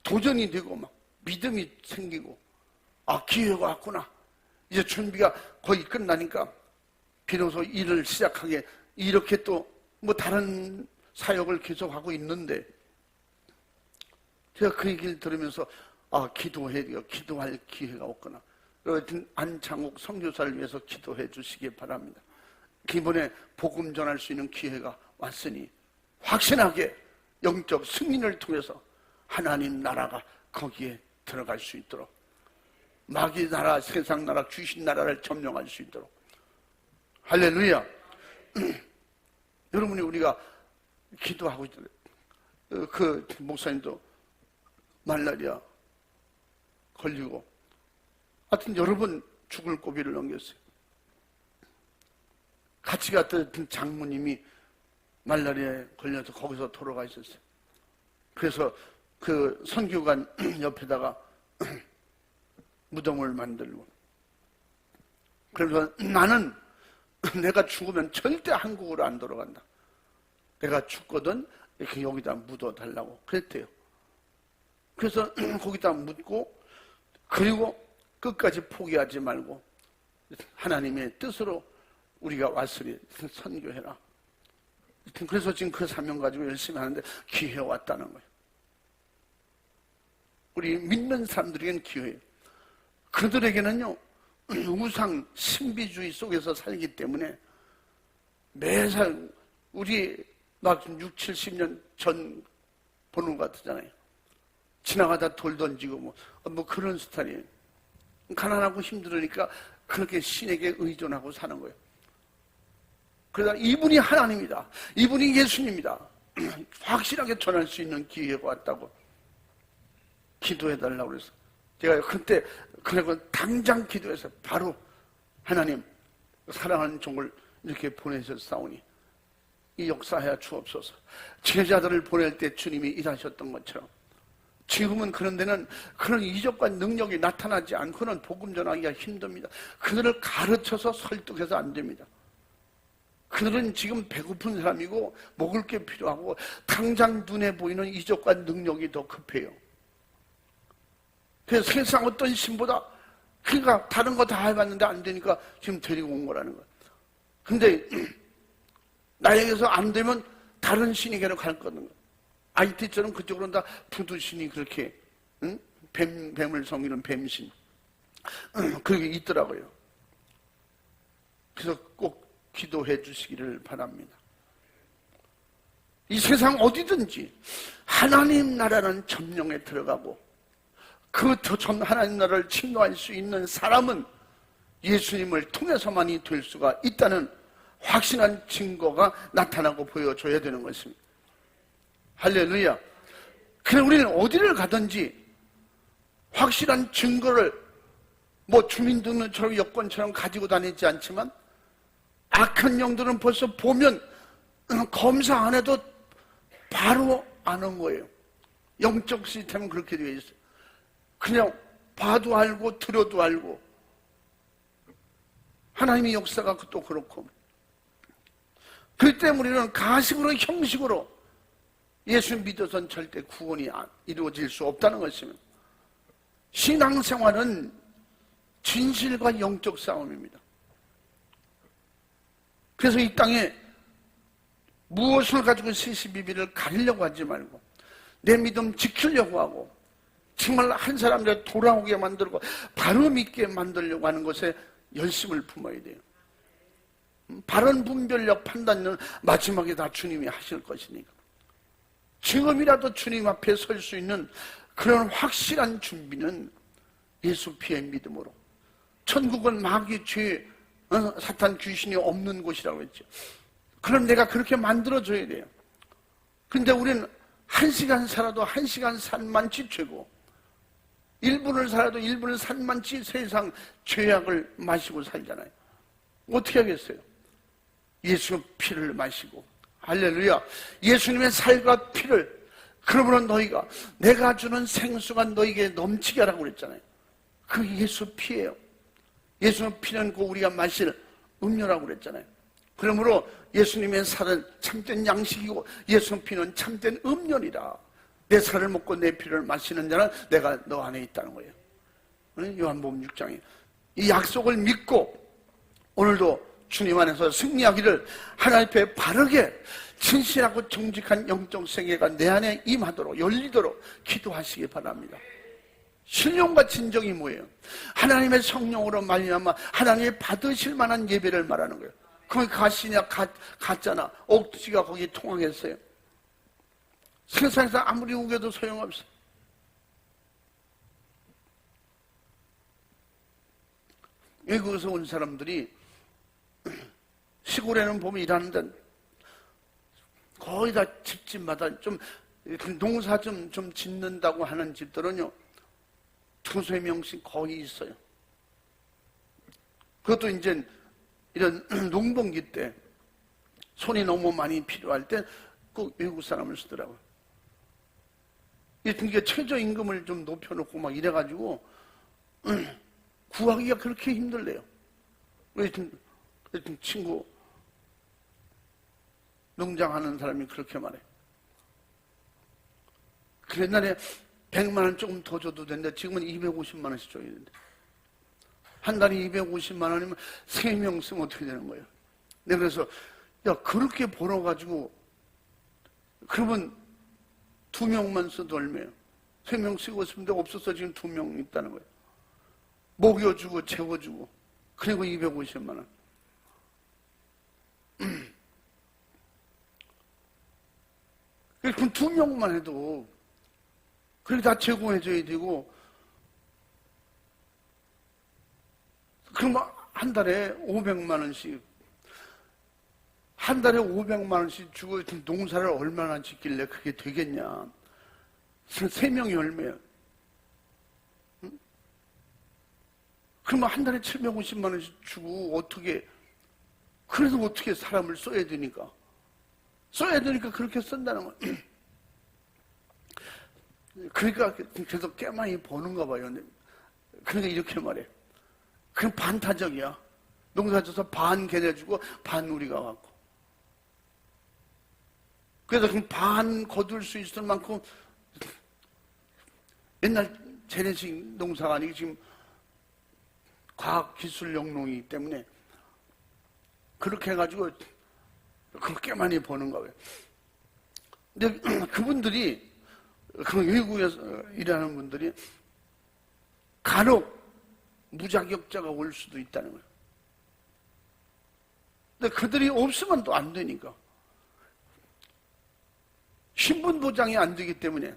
S1: 도전이 되고 막 믿음이 생기고 기회가 왔구나. 이제 준비가 거의 끝나니까 비로소 일을 시작하게 이렇게 또 뭐 다른 사역을 계속하고 있는데 제가 그 얘기를 들으면서 기도해야 돼요. 기도할 기회가 없구나. 여러분 안창욱 선교사를 위해서 기도해 주시기 바랍니다. 이번에 복음 전할 수 있는 기회가 왔으니 확신하게 영적 승인을 통해서 하나님 나라가 거기에 들어갈 수 있도록 마귀 나라, 세상 나라, 귀신 나라를 점령할 수 있도록 할렐루야. 여러분이 우리가 기도하고 있잖아요. 그 목사님도 말라리아 걸리고 하여튼 여러 번 죽을 고비를 넘겼어요. 같이 갔던 장모님이 말라리아에 걸려서 거기서 돌아가 있었어요. 그래서 그 선교관 옆에다가 무덤을 만들고, 그래서 나는 내가 죽으면 절대 한국으로 안 돌아간다. 내가 죽거든 이렇게 여기다 묻어달라고 그랬대요. 그래서 거기다 묻고, 그리고 끝까지 포기하지 말고 하나님의 뜻으로 우리가 왔으니 선교해라. 그래서 지금 그 사명 가지고 열심히 하는데 기회가 왔다는 거예요. 우리 믿는 사람들에게는 기회예요. 그들에게는요, 우상 신비주의 속에서 살기 때문에 매살 우리 막 6, 70년 전 보는 것 같잖아요. 지나가다 돌 던지고 뭐 그런 스타일이에요. 가난하고 힘들으니까 그렇게 신에게 의존하고 사는 거예요. 그러다 이분이 하나님이다, 이분이 예수님이다 확실하게 전할 수 있는 기회가 왔다고 기도해달라고 그래서 제가 그때 그리고 당장 기도해서 바로 하나님 사랑하는 종을 이렇게 보내셨사오니 이 역사하여 주옵소서. 제자들을 보낼 때 주님이 일하셨던 것처럼 지금은 그런 데는 그런 이적과 능력이 나타나지 않고는 복음 전하기가 힘듭니다. 그들을 가르쳐서 설득해서 안 됩니다. 그들은 지금 배고픈 사람이고 먹을 게 필요하고 당장 눈에 보이는 이적과 능력이 더 급해요. 그래서 세상 어떤 신보다, 그러니까 다른 거 다 해봤는데 안 되니까 지금 데리고 온 거라는 거예요. 근데 나에게서 안 되면 다른 신에게로 갈 거는 거예요. IT처럼 그쪽으로는 다 부두신이 그렇게 뱀을 섬기는 뱀신 그게 있더라고요. 그래서 꼭 기도해 주시기를 바랍니다. 이 세상 어디든지 하나님 나라는 점령에 들어가고 그 하나님 나라를 침노할 수 있는 사람은 예수님을 통해서만이 될 수가 있다는 확신한 증거가 나타나고 보여줘야 되는 것입니다. 할렐루야. 그래 우리는 어디를 가든지 확실한 증거를 뭐 주민등록처럼 여권처럼 가지고 다니지 않지만 악한 영들은 벌써 보면 검사 안 해도 바로 아는 거예요. 영적 시스템은 그렇게 되어 있어요. 그냥 봐도 알고 들어도 알고. 하나님의 역사가 또 그렇고. 그렇기 때문에 우리는 가식으로 형식으로 예수 믿어서는 절대 구원이 이루어질 수 없다는 것입니다. 신앙생활은 진실과 영적 싸움입니다. 그래서 이 땅에 무엇을 가지고 시시비비를 가리려고 하지 말고 내 믿음 지키려고 하고 정말 한 사람들 돌아오게 만들고 바로 믿게 만들려고 하는 것에 열심을 품어야 돼요. 바른 분별력 판단은 마지막에 다 주님이 하실 것이니까 지금이라도 주님 앞에 설 수 있는 그런 확실한 준비는 예수 피의 믿음으로. 천국은 마귀, 죄, 사탄, 귀신이 없는 곳이라고 했죠. 그럼 내가 그렇게 만들어줘야 돼요. 근데 우리는 1시간 살아도 1시간 산만치 죄고 1분을 살아도 1분을 산만치 세상 죄악을 마시고 살잖아요. 어떻게 하겠어요? 예수 피를 마시고, 할렐루야, 예수님의 살과 피를, 그러므로 너희가 내가 주는 생수가 너희에게 넘치게 하라고 그랬잖아요. 그 예수 피예요. 예수 피는 그 우리가 마실 음료라고 그랬잖아요. 그러므로 예수님의 살은 참된 양식이고 예수 피는 참된 음료니라. 내 살을 먹고 내 피를 마시는 자는 내가 너 안에 있다는 거예요. 요한복음 6장에 이 약속을 믿고 오늘도 주님 안에서 승리하기를, 하나님 앞에 바르게 진실하고 정직한 영적 세계가 내 안에 임하도록, 열리도록 기도하시기 바랍니다. 신령과 진정이 뭐예요? 하나님의 성령으로 말미암아 하나님이 받으실 만한 예배를 말하는 거예요. 거기 가시냐 갔잖아. 억지가 거기 통하겠어요? 세상에서 아무리 우겨도 소용없어요. 외국에서 온 사람들이 시골에는 보면 일하는데 거의 다 집집마다 좀 농사 좀 짓는다고 하는 집들은요, 두세 명씩 거의 있어요. 그것도 이제 이런 농번기 때 손이 너무 많이 필요할 때 꼭 외국 사람을 쓰더라고요. 이게 최저임금을 좀 높여놓고 막 이래가지고 구하기가 그렇게 힘들래요. 우리 친구 농장하는 사람이 그렇게 말해. 그 옛날에 100만 원 조금 더 줘도 되는데 지금은 250만 원씩 줘야 되는데, 한 달에 250만 원이면 3명 쓰면 어떻게 되는 거예요? 내가 그래서 야, 그렇게 벌어가지고 그러면 2명만 써도 얼마예요? 3명 쓰고 있으면 없어서 지금 2명 있다는 거예요. 먹여주고 재워주고 그리고 250만 원. 그럼 2명만 해도 그렇게 다 제공해줘야 되고, 그럼 한 달에 500만 원씩, 한 달에 500만 원씩 주고 농사를 얼마나 짓길래 그게 되겠냐. 3명이 얼마야? 응? 그러면 한 달에 750만 원씩 주고 어떻게, 그래도 어떻게 사람을 써야 되니까. 써야 되니까 그렇게 쓴다는 거야. 그러니까 계속 꽤 많이 버는가 봐요. 그러니까 이렇게 말해. 그럼 반타적이야. 농사 져서 반 걔네 주고 반 우리가 갖고. 그래서 그럼 반 거둘 수 있을 만큼, 옛날 재래식 농사가 아니고 지금 과학기술 영농이기 때문에 그렇게 해가지고 그렇게 많이 버는 거예요. 근데 그분들이, 그 외국에서 일하는 분들이 간혹 무자격자가 올 수도 있다는 거예요. 근데 그들이 없으면 또 안 되니까. 신분 보장이 안 되기 때문에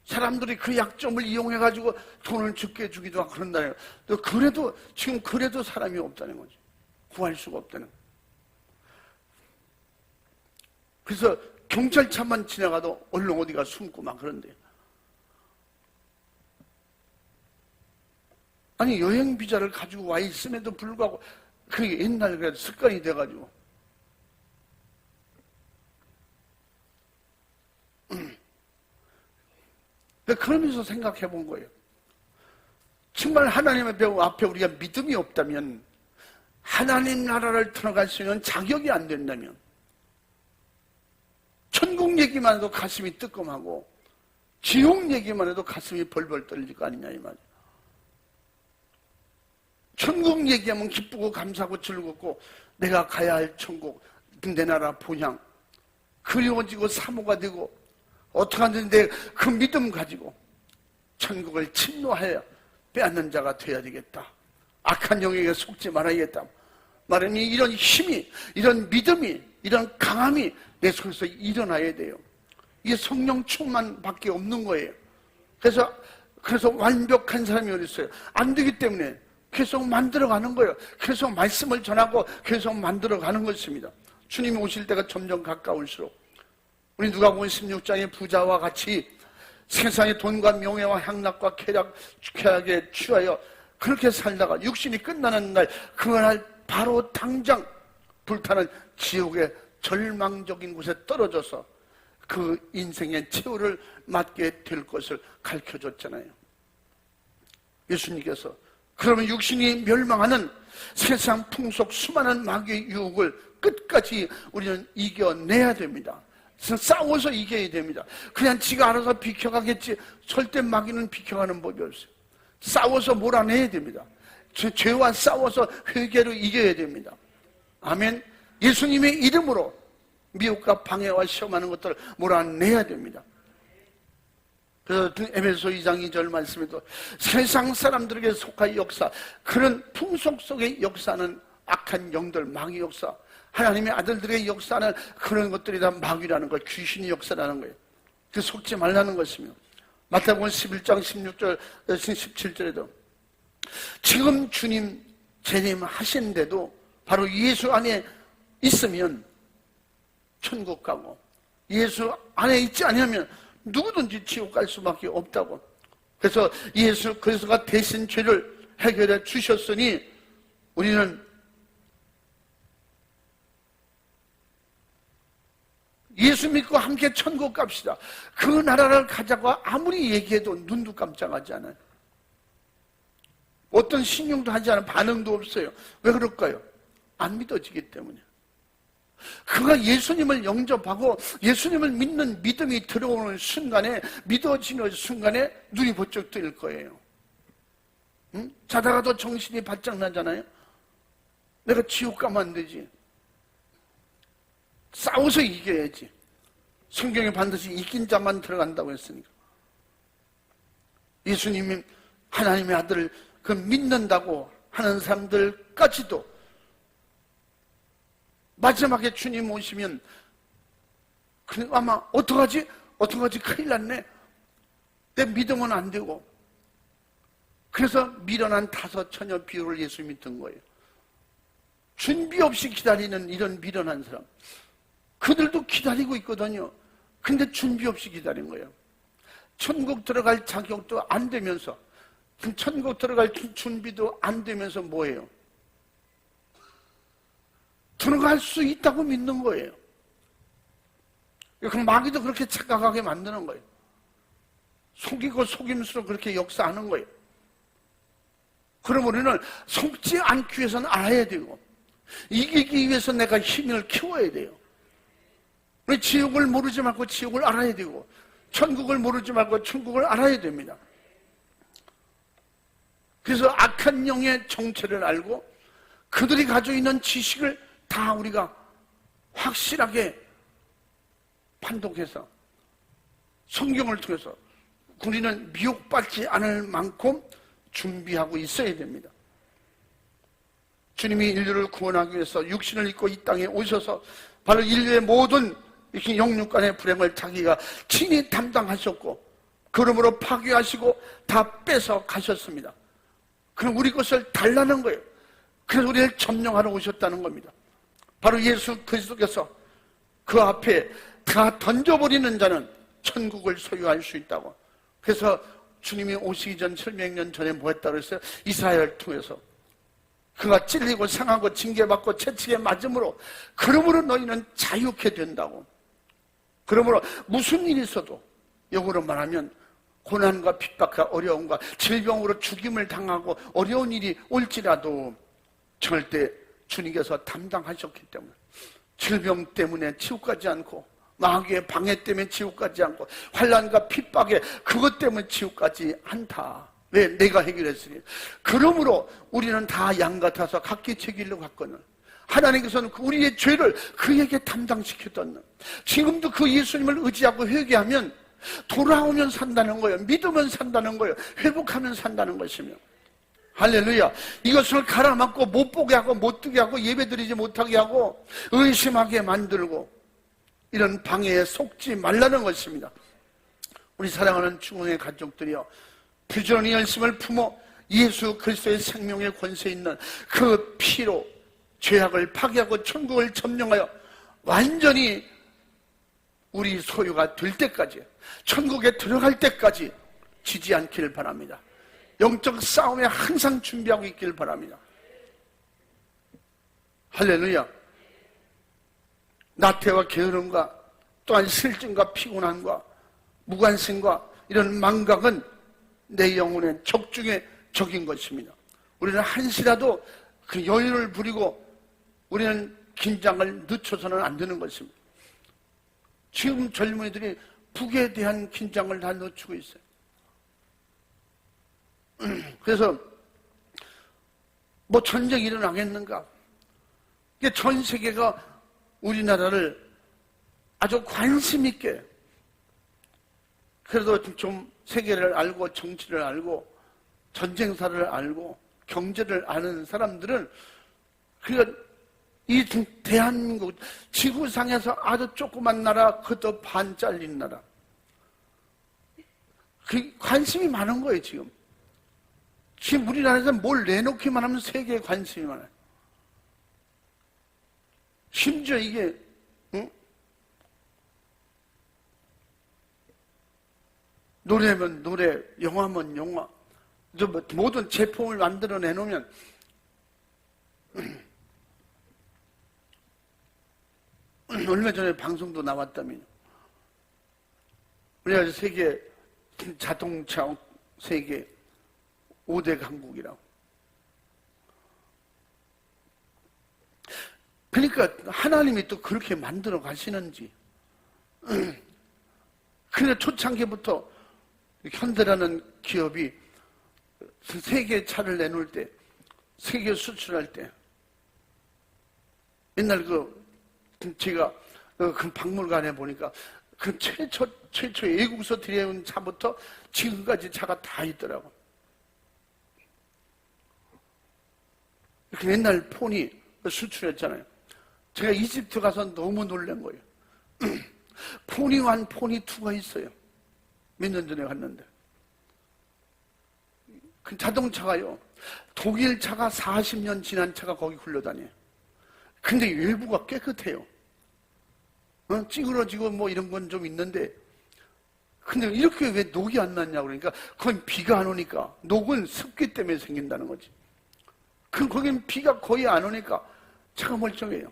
S1: 사람들이 그 약점을 이용해가지고 돈을 적게 주기도 하고 그런다는 거예요. 그래도, 지금 그래도 사람이 없다는 거지. 구할 수가 없다는 거예요. 그래서 경찰차만 지나가도 얼른 어디가 숨고 막 그런데. 아니, 여행 비자를 가지고 와 있음에도 불구하고 그게 옛날 그래도 습관이 돼가지고. 그러면서 생각해 본 거예요. 정말 하나님의 배우 앞에 우리가 믿음이 없다면, 하나님 나라를 들어갈 수 있는 자격이 안 된다면, 천국 얘기만 해도 가슴이 뜨끔하고 지옥 얘기만 해도 가슴이 벌벌 떨릴 거 아니냐 이 말이야. 천국 얘기하면 기쁘고 감사하고 즐겁고, 내가 가야 할 천국, 내 나라 본향 그리워지고 사모가 되고, 어떻게 하는데 그 믿음 가지고 천국을 침노하여 빼앗는 자가 돼야 되겠다. 악한 영에게 속지 말아야겠다. 말하니 이런 힘이, 이런 믿음이, 이런 강함이 내 속에서 일어나야 돼요. 이게 성령 충만밖에 없는 거예요. 그래서 완벽한 사람이 어디 있어요? 안 되기 때문에 계속 만들어가는 거예요. 계속 말씀을 전하고 계속 만들어가는 것입니다. 주님이 오실 때가 점점 가까울수록 우리 누가복음 16장의 부자와 같이 세상의 돈과 명예와 향락과 쾌락에 취하여 그렇게 살다가 육신이 끝나는 날, 그날 바로 당장 불타는 지옥의 절망적인 곳에 떨어져서 그 인생의 최후를 맞게 될 것을 가르쳐줬잖아요. 예수님께서. 그러면 육신이 멸망하는 세상 풍속 수많은 마귀의 유혹을 끝까지 우리는 이겨내야 됩니다. 싸워서 이겨야 됩니다. 그냥 지가 알아서 비켜가겠지. 절대 마귀는 비켜가는 법이 없어요. 싸워서 몰아내야 됩니다. 죄와 싸워서 회개로 이겨야 됩니다. 아멘. 예수님의 이름으로 미혹과 방해와 시험하는 것들을 몰아내야 됩니다. 그래서 에베소 2장 2절 말씀에도 세상 사람들에게 속한 역사, 그런 풍속 속의 역사는 악한 영들, 마귀 역사, 하나님의 아들들의 역사는 그런 것들이 다 마귀라는 거, 귀신의 역사라는 거예요. 그 속지 말라는 것이며, 마태복음 11장 16절, 17절에도 지금 주님 재림하신데도 바로 예수 안에 있으면 천국 가고, 예수 안에 있지 않으면 누구든지 지옥 갈 수밖에 없다고. 그래서 예수 그리스도가 대신 죄를 해결해 주셨으니 우리는 예수 믿고 함께 천국 갑시다. 그 나라를 가자고 아무리 얘기해도 눈도 깜짝하지 않아요. 어떤 신용도 하지 않아요. 반응도 없어요. 왜 그럴까요? 안 믿어지기 때문에. 그가 예수님을 영접하고 예수님을 믿는 믿음이 들어오는 순간에, 믿어지는 순간에 눈이 번쩍 뜨일 거예요. 응? 자다가도 정신이 바짝 나잖아요. 내가 지옥 가면 안 되지. 싸워서 이겨야지. 성경에 반드시 이긴 자만 들어간다고 했으니까. 예수님이 하나님의 아들을 그 믿는다고 하는 사람들까지도 마지막에 주님 오시면 아마 어떡하지? 큰일 났네. 내 믿으면 안 되고. 그래서 미련한 5 처녀 비유를 예수님이 든 거예요. 준비 없이 기다리는 이런 미련한 사람, 그들도 기다리고 있거든요. 근데 준비 없이 기다린 거예요. 천국 들어갈 자격도 안 되면서, 천국 들어갈 준비도 안 되면서 뭐예요? 들어갈 수 있다고 믿는 거예요. 그럼 마귀도 그렇게 착각하게 만드는 거예요. 속이고 속임수로 그렇게 역사하는 거예요. 그럼 우리는 속지 않기 위해서는 알아야 되고, 이기기 위해서 내가 힘을 키워야 돼요. 우리 지옥을 모르지 말고 지옥을 알아야 되고, 천국을 모르지 말고 천국을 알아야 됩니다. 그래서 악한 영의 정체를 알고 그들이 가지고 있는 지식을 다 우리가 확실하게 판독해서 성경을 통해서 우리는 미혹받지 않을 만큼 준비하고 있어야 됩니다. 주님이 인류를 구원하기 위해서 육신을 입고 이 땅에 오셔서 바로 인류의 모든 이렇게 영육간의 불행을 자기가 친히 담당하셨고, 그러므로 파괴하시고 다 뺏어 가셨습니다. 그럼 우리 것을 달라는 거예요. 그래서 우리를 점령하러 오셨다는 겁니다. 바로 예수 그리스도께서 그 앞에 다 던져버리는 자는 천국을 소유할 수 있다고. 그래서 주님이 오시기 전 700년 전에 뭐 했다고 했어요? 이스라엘을 통해서 그가 찔리고 상하고 징계받고 채찍에 맞음으로, 그러므로 너희는 자유케 된다고. 그러므로 무슨 일이 있어도, 역으로 말하면 고난과 핍박과 어려움과 질병으로 죽임을 당하고 어려운 일이 올지라도 절대 주님께서 담당하셨기 때문에, 질병 때문에 지옥 가지 않고, 마귀의 방해 때문에 지옥 가지 않고, 환난과 핍박에 그것 때문에 지옥 가지 않다. 왜? 내가 해결했으니. 그러므로 우리는 다 양 같아서 각기 제 길로 갔거든. 하나님께서는 우리의 죄를 그에게 담당시켰던, 지금도 그 예수님을 의지하고 회개하면 돌아오면 산다는 거예요. 믿으면 산다는 거예요. 회복하면 산다는 것이며. 할렐루야. 이것을 갈아막고 못 보게 하고 못 뜨게 하고 예배드리지 못하게 하고 의심하게 만들고, 이런 방해에 속지 말라는 것입니다. 우리 사랑하는 중흥의 가족들이여, 부지런히 열심을 품어 예수 그리스도의 생명의 권세 있는 그 피로 죄악을 파괴하고 천국을 점령하여 완전히 우리 소유가 될 때까지, 천국에 들어갈 때까지 지지 않기를 바랍니다. 영적 싸움에 항상 준비하고 있기를 바랍니다. 할렐루야. 나태와 게으름과 또한 실증과 피곤함과 무관심과 이런 망각은 내 영혼의 적 중에 적인 것입니다. 우리는 한시라도 그 여유를 부리고 우리는 긴장을 늦춰서는 안 되는 것입니다. 지금 젊은이들이 북에 대한 긴장을 다 늦추고 있어요. 그래서 뭐 전쟁이 일어나겠는가? 이게 전 세계가 우리나라를 아주 관심 있게, 그래도 좀 세계를 알고 정치를 알고 전쟁사를 알고 경제를 아는 사람들은 그러니까 이 대한민국 지구상에서 아주 조그만 나라, 그것도 반 잘린 나라, 그 관심이 많은 거예요. 지금 우리나라에서 뭘 내놓기만 하면 세계에 관심이 많아요. 심지어 이게 노래면 노래, 영화면 영화, 모든 제품을 만들어 내놓으면 얼마 전에 방송도 나왔다면요. 우리가 세계 자동차 세계 5대 강국이라고. 그러니까 하나님이 또 그렇게 만들어 가시는지. 그래 초창기부터 현대라는 기업이 세계 차를 내놓을 때, 세계 수출할 때, 옛날 제가 그 박물관에 보니까 그 최초 외국에서 들여온 차부터 지금까지 차가 다 있더라고. 옛날 폰이 수출했잖아요. 제가 이집트 가서 너무 놀란 거예요. 폰이 1, 폰이 2가 있어요. 몇 년 전에 갔는데. 그 자동차가요, 독일 차가 40년 지난 차가 거기 굴러다녀요. 근데 외부가 깨끗해요. 찌그러지고 뭐 이런 건 좀 있는데, 근데 이렇게 왜 녹이 안 났냐고. 그러니까 그건 비가 안 오니까. 녹은 습기 때문에 생긴다는 거지. 거긴 비가 거의 안 오니까 차가 멀쩡해요.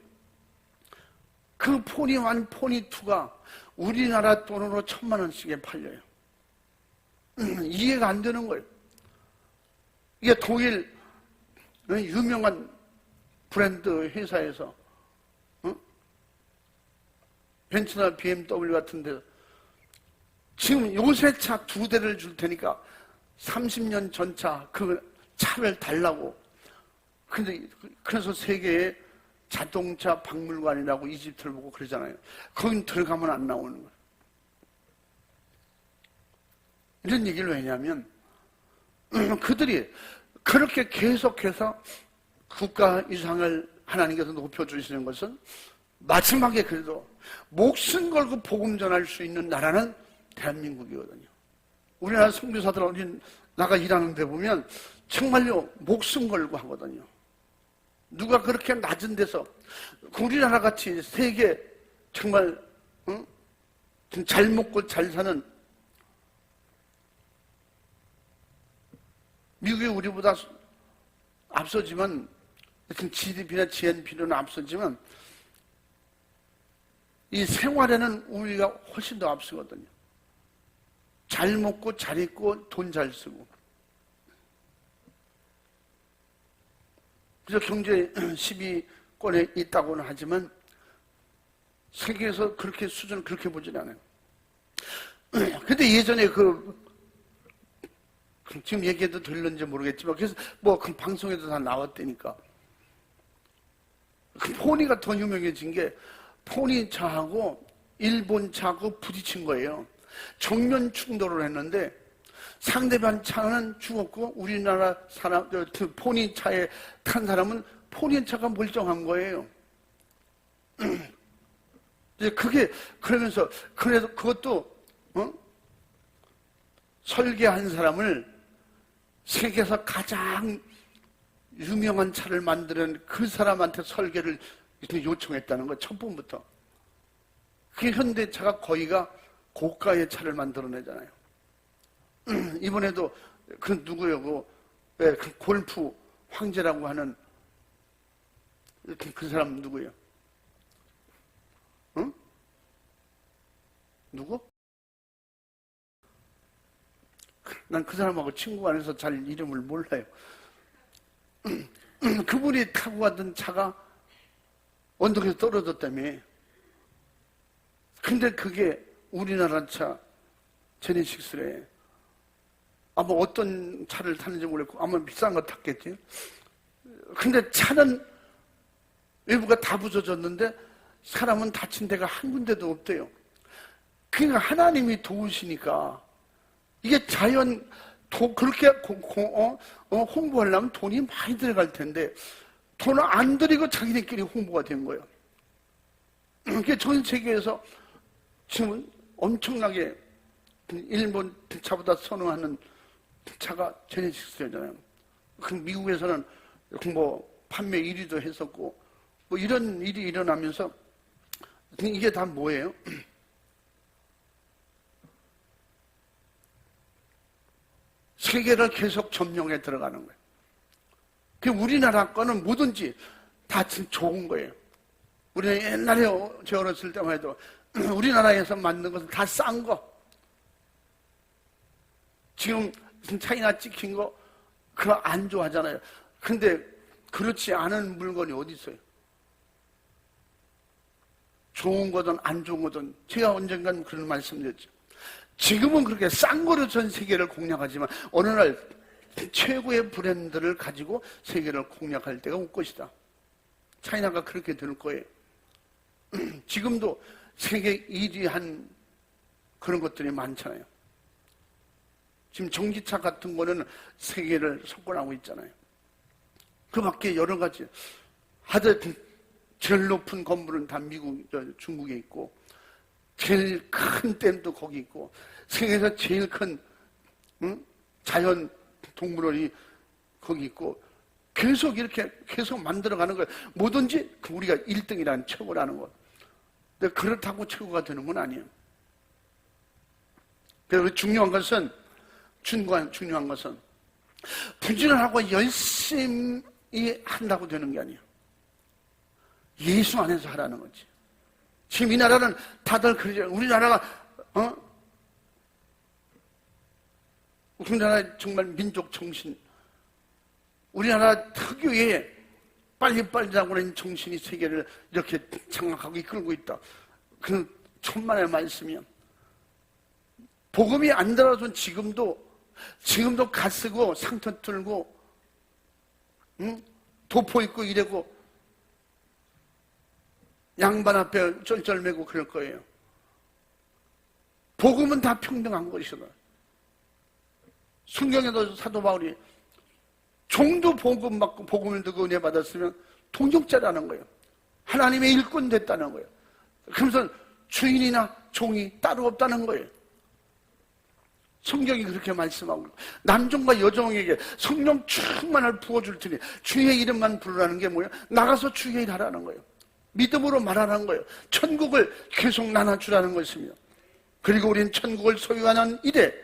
S1: 그 폰이 1, 폰이 2가 우리나라 돈으로 1,000만 원씩에 팔려요. 이해가 안 되는 거예요. 이게 독일 유명한 브랜드 회사에서 벤츠나 BMW 같은 데서 지금 요새 차 2대를 줄 테니까 30년 전 차, 그 차를 달라고. 근데 그래서 세계에 자동차 박물관이라고 이집트를 보고 그러잖아요. 거긴 들어가면 안 나오는 거예요. 이런 얘기를 왜냐하면 그들이 그렇게 계속해서 국가 위상을 하나님께서 높여주시는 것은 마지막에 그래도 목숨 걸고 복음 전할 수 있는 나라는 대한민국이거든요. 우리나라 선교사들 어린 나가 일하는 데 보면 정말요 목숨 걸고 하거든요. 누가 그렇게 낮은 데서 우리나라 같이 세계 정말 잘 먹고 잘 사는, 미국이 우리보다 앞서지만 GDP나 GNP로는 앞서지만 이 생활에는 우리가 훨씬 더 앞서거든요. 잘 먹고 잘 입고 돈 잘 쓰고. 그래서 경제 10위권에 있다고는 하지만 세계에서 그렇게 수준을 그렇게 보진 않아요. 근데 예전에 지금 얘기해도 될는지 모르겠지만, 그래서 뭐 그 방송에도 다 나왔다니까. 그 포니가 더 유명해진 게, 포니 차하고 일본 차하고 부딪힌 거예요. 정면 충돌을 했는데 상대방 차는 죽었고 우리나라 사람, 그 포니 차에 탄 사람은 포니 차가 멀쩡한 거예요. 그게 그러면서 그래도 그것도 설계한 사람을 세계에서 가장 유명한 차를 만드는 그 사람한테 설계를 요청했다는 거, 처음부터. 그게 현대차가 거의가 고가의 차를 만들어내잖아요. 이번에도 그 누구요? 그 골프 황제라고 하는 그 사람 누구예요? 응? 누구? 난 그 사람하고 친구가 아니어서 잘 이름을 몰라요. 그분이 타고 가던 차가 언덕에서 떨어졌다며. 근데 그게 우리나라 차 제네시스래. 아마 어떤 차를 타는지 모르겠고 아마 비싼 거 탔겠지. 근데 차는 외부가 다 부서졌는데 사람은 다친 데가 한 군데도 없대요. 그러니까 하나님이 도우시니까 이게 그렇게 홍보하려면 돈이 많이 들어갈 텐데 돈을 안 들이고 자기들끼리 홍보가 된 거예요. 그게 전 세계에서 지금 엄청나게 일본 차보다 선호하는 차가 제네시스잖아요. 그 미국에서는 뭐 판매 1위도 했었고 뭐 이런 일이 일어나면서 이게 다 뭐예요? 세계를 계속 점령해 들어가는 거예요. 그 우리나라 거는 뭐든지 다 좋은 거예요. 우리는 옛날에 제 어렸을 때만 해도 우리나라에서 만든 것은 다 싼 거. 지금 차이나 찍힌 거 그거 안 좋아하잖아요. 근데 그렇지 않은 물건이 어디 있어요? 좋은 거든 안 좋은 거든 제가 언젠간 그런 말씀드렸죠. 지금은 그렇게 싼 거로 전 세계를 공략하지만 어느 날 최고의 브랜드를 가지고 세계를 공략할 때가 올 것이다. 차이나가 그렇게 될 거예요. 지금도 세계 1위 한 그런 것들이 많잖아요. 지금 전기차 같은 거는 세계를 석권하고 있잖아요. 그 밖에 여러 가지. 하여튼 제일 높은 건물은 다 중국에 있고 제일 큰 댐도 거기 있고 세계에서 제일 큰 자연 동물원이 거기 있고 계속 이렇게 계속 만들어가는 거예요. 뭐든지 우리가 1등이라는 척을 하는 거. 근데 그렇다고 최고가 되는 건 아니에요. 그래서 중요한 것은 부지런하고 열심히 한다고 되는 게 아니에요. 예수 안에서 하라는 거지. 지금 이 나라는 다들 그러죠. 우리나라가 우리나라 정말 민족 정신, 우리나라 특유의 빨리빨리라고 하는 정신이 세계를 이렇게 장악하고 이끌고 있다. 그건 천만의 말씀이야. 복음이 안 들어서 지금도 가쓰고 상처 틀고 도포 입고 이래고 양반 앞에 쩔쩔매고 그럴 거예요. 복음은 다 평등한 것이다. 성경에도 사도 바울이 종도 복음 받고 복음을 듣고 은혜 받았으면 동역자라는 거예요. 하나님의 일꾼 됐다는 거예요. 그러면서 주인이나 종이 따로 없다는 거예요. 성경이 그렇게 말씀하고 남종과 여종에게 성령 충만을 부어줄 테니 주의 이름만 부르라는 게 뭐예요? 나가서 주의 일 하라는 거예요. 믿음으로 말하라는 거예요. 천국을 계속 나눠주라는 것입니다. 그리고 우리는 천국을 소유하는 일에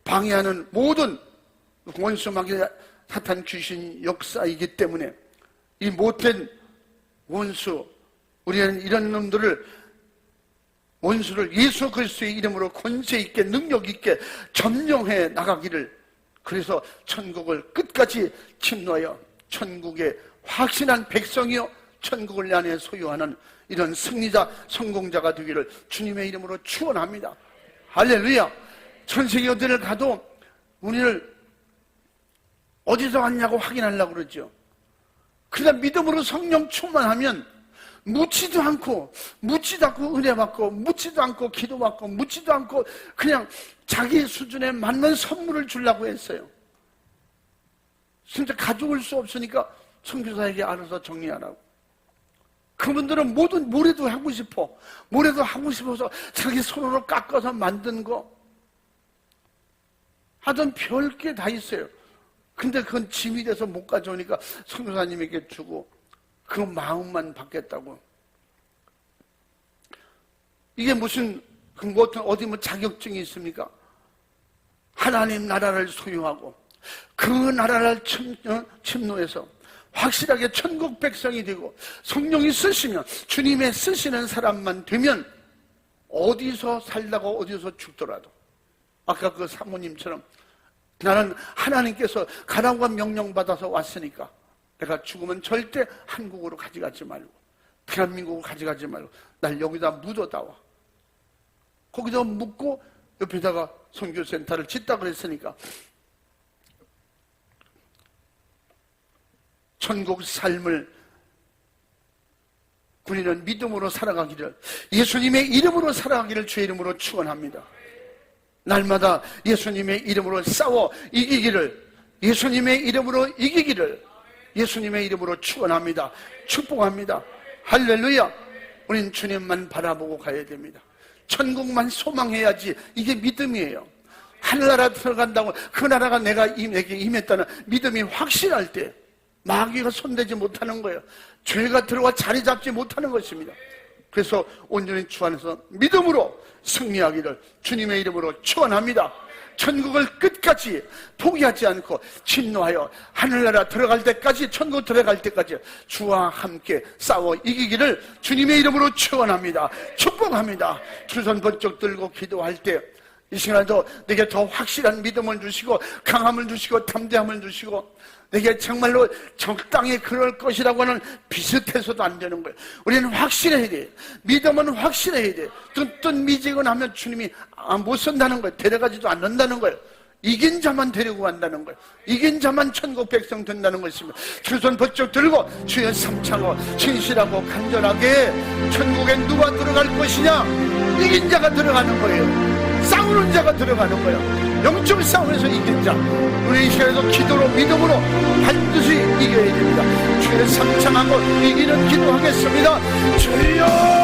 S1: 방해하는 모든 원수 마귀 사탄 귀신 역사이기 때문에 이 못된 원수, 우리는 이런 놈들을 원수를 예수 그리스도의 이름으로 권세 있게 능력 있게 점령해 나가기를, 그래서 천국을 끝까지 침노하여 천국의 확신한 백성이요 천국을 내 안에 소유하는 이런 승리자 성공자가 되기를 주님의 이름으로 축원합니다. 할렐루야. 전 세계 어디를 가도 우리를 어디서 왔냐고 확인하려고 그러죠. 그러나 믿음으로 성령 충만하면 묻지도 않고 은혜 받고 묻지도 않고 기도 받고 묻지도 않고 그냥 자기 수준에 맞는 선물을 주려고 했어요. 진짜 가져올 수 없으니까 선교사에게 알아서 정리하라고. 그분들은 뭐래도 하고 싶어서 자기 손으로 깎아서 만든 거 하여튼 별게 다 있어요. 근데 그건 짐이 돼서 못 가져오니까 선교사님에게 주고 그 마음만 받겠다고. 이게 무슨 어디 자격증이 있습니까? 하나님 나라를 소유하고 그 나라를 침노해서 확실하게 천국 백성이 되고 성령이 쓰시면 주님의 쓰시는 사람만 되면 어디서 살다가 어디서 죽더라도, 아까 그 사모님처럼 나는 하나님께서 가라고 명령받아서 왔으니까 내가 죽으면 절대 한국으로 가져가지 말고 대한민국으로 가져가지 말고 날 여기다 묻어다와. 거기다 묻고 옆에다가 선교센터를 짓다 그랬으니까 천국 삶을 우리는 믿음으로 살아가기를, 예수님의 이름으로 살아가기를 주의 이름으로 축원합니다. 날마다 예수님의 이름으로 싸워 이기기를, 예수님의 이름으로 이기기를 예수님의 이름으로 축원합니다. 축복합니다. 할렐루야. 우린 주님만 바라보고 가야 됩니다. 천국만 소망해야지. 이게 믿음이에요. 하늘나라 들어간다고 그 나라가 내게 임했다는 믿음이 확실할 때 마귀가 손대지 못하는 거예요. 죄가 들어와 자리 잡지 못하는 것입니다. 그래서 온전히 주 안에서 믿음으로 승리하기를 주님의 이름으로 축원합니다. 천국을 끝까지 포기하지 않고 진노하여 하늘나라 들어갈 때까지, 천국 들어갈 때까지 주와 함께 싸워 이기기를 주님의 이름으로 축원합니다. 축복합니다. 두 손 번쩍 들고 기도할 때 이 시간에도 내게 더 확실한 믿음을 주시고 강함을 주시고 담대함을 주시고, 내게 정말로 적당히 그럴 것이라고 하는 비슷해서도 안 되는 거예요. 우리는 확실해야 돼. 믿음은 확실해야 돼. 뜨뜻미지근하면 주님이 못 선다는 거예요. 데려가지도 않는다는 거예요. 이긴 자만 데리고 간다는 거예요. 이긴 자만 천국 백성 된다는 것입니다. 두 손 번쩍 들고 주여 삼창고 진실하고 간절하게, 천국에 누가 들어갈 것이냐? 이긴 자가 들어가는 거예요. 싸우는 자가 들어가는 거예요. 영적 싸움에서 이긴 자. 우리 이 시간에도 기도로 믿음으로 반드시 이겨야 됩니다. 주여 삼창하고 이기는 기도하겠습니다. 주여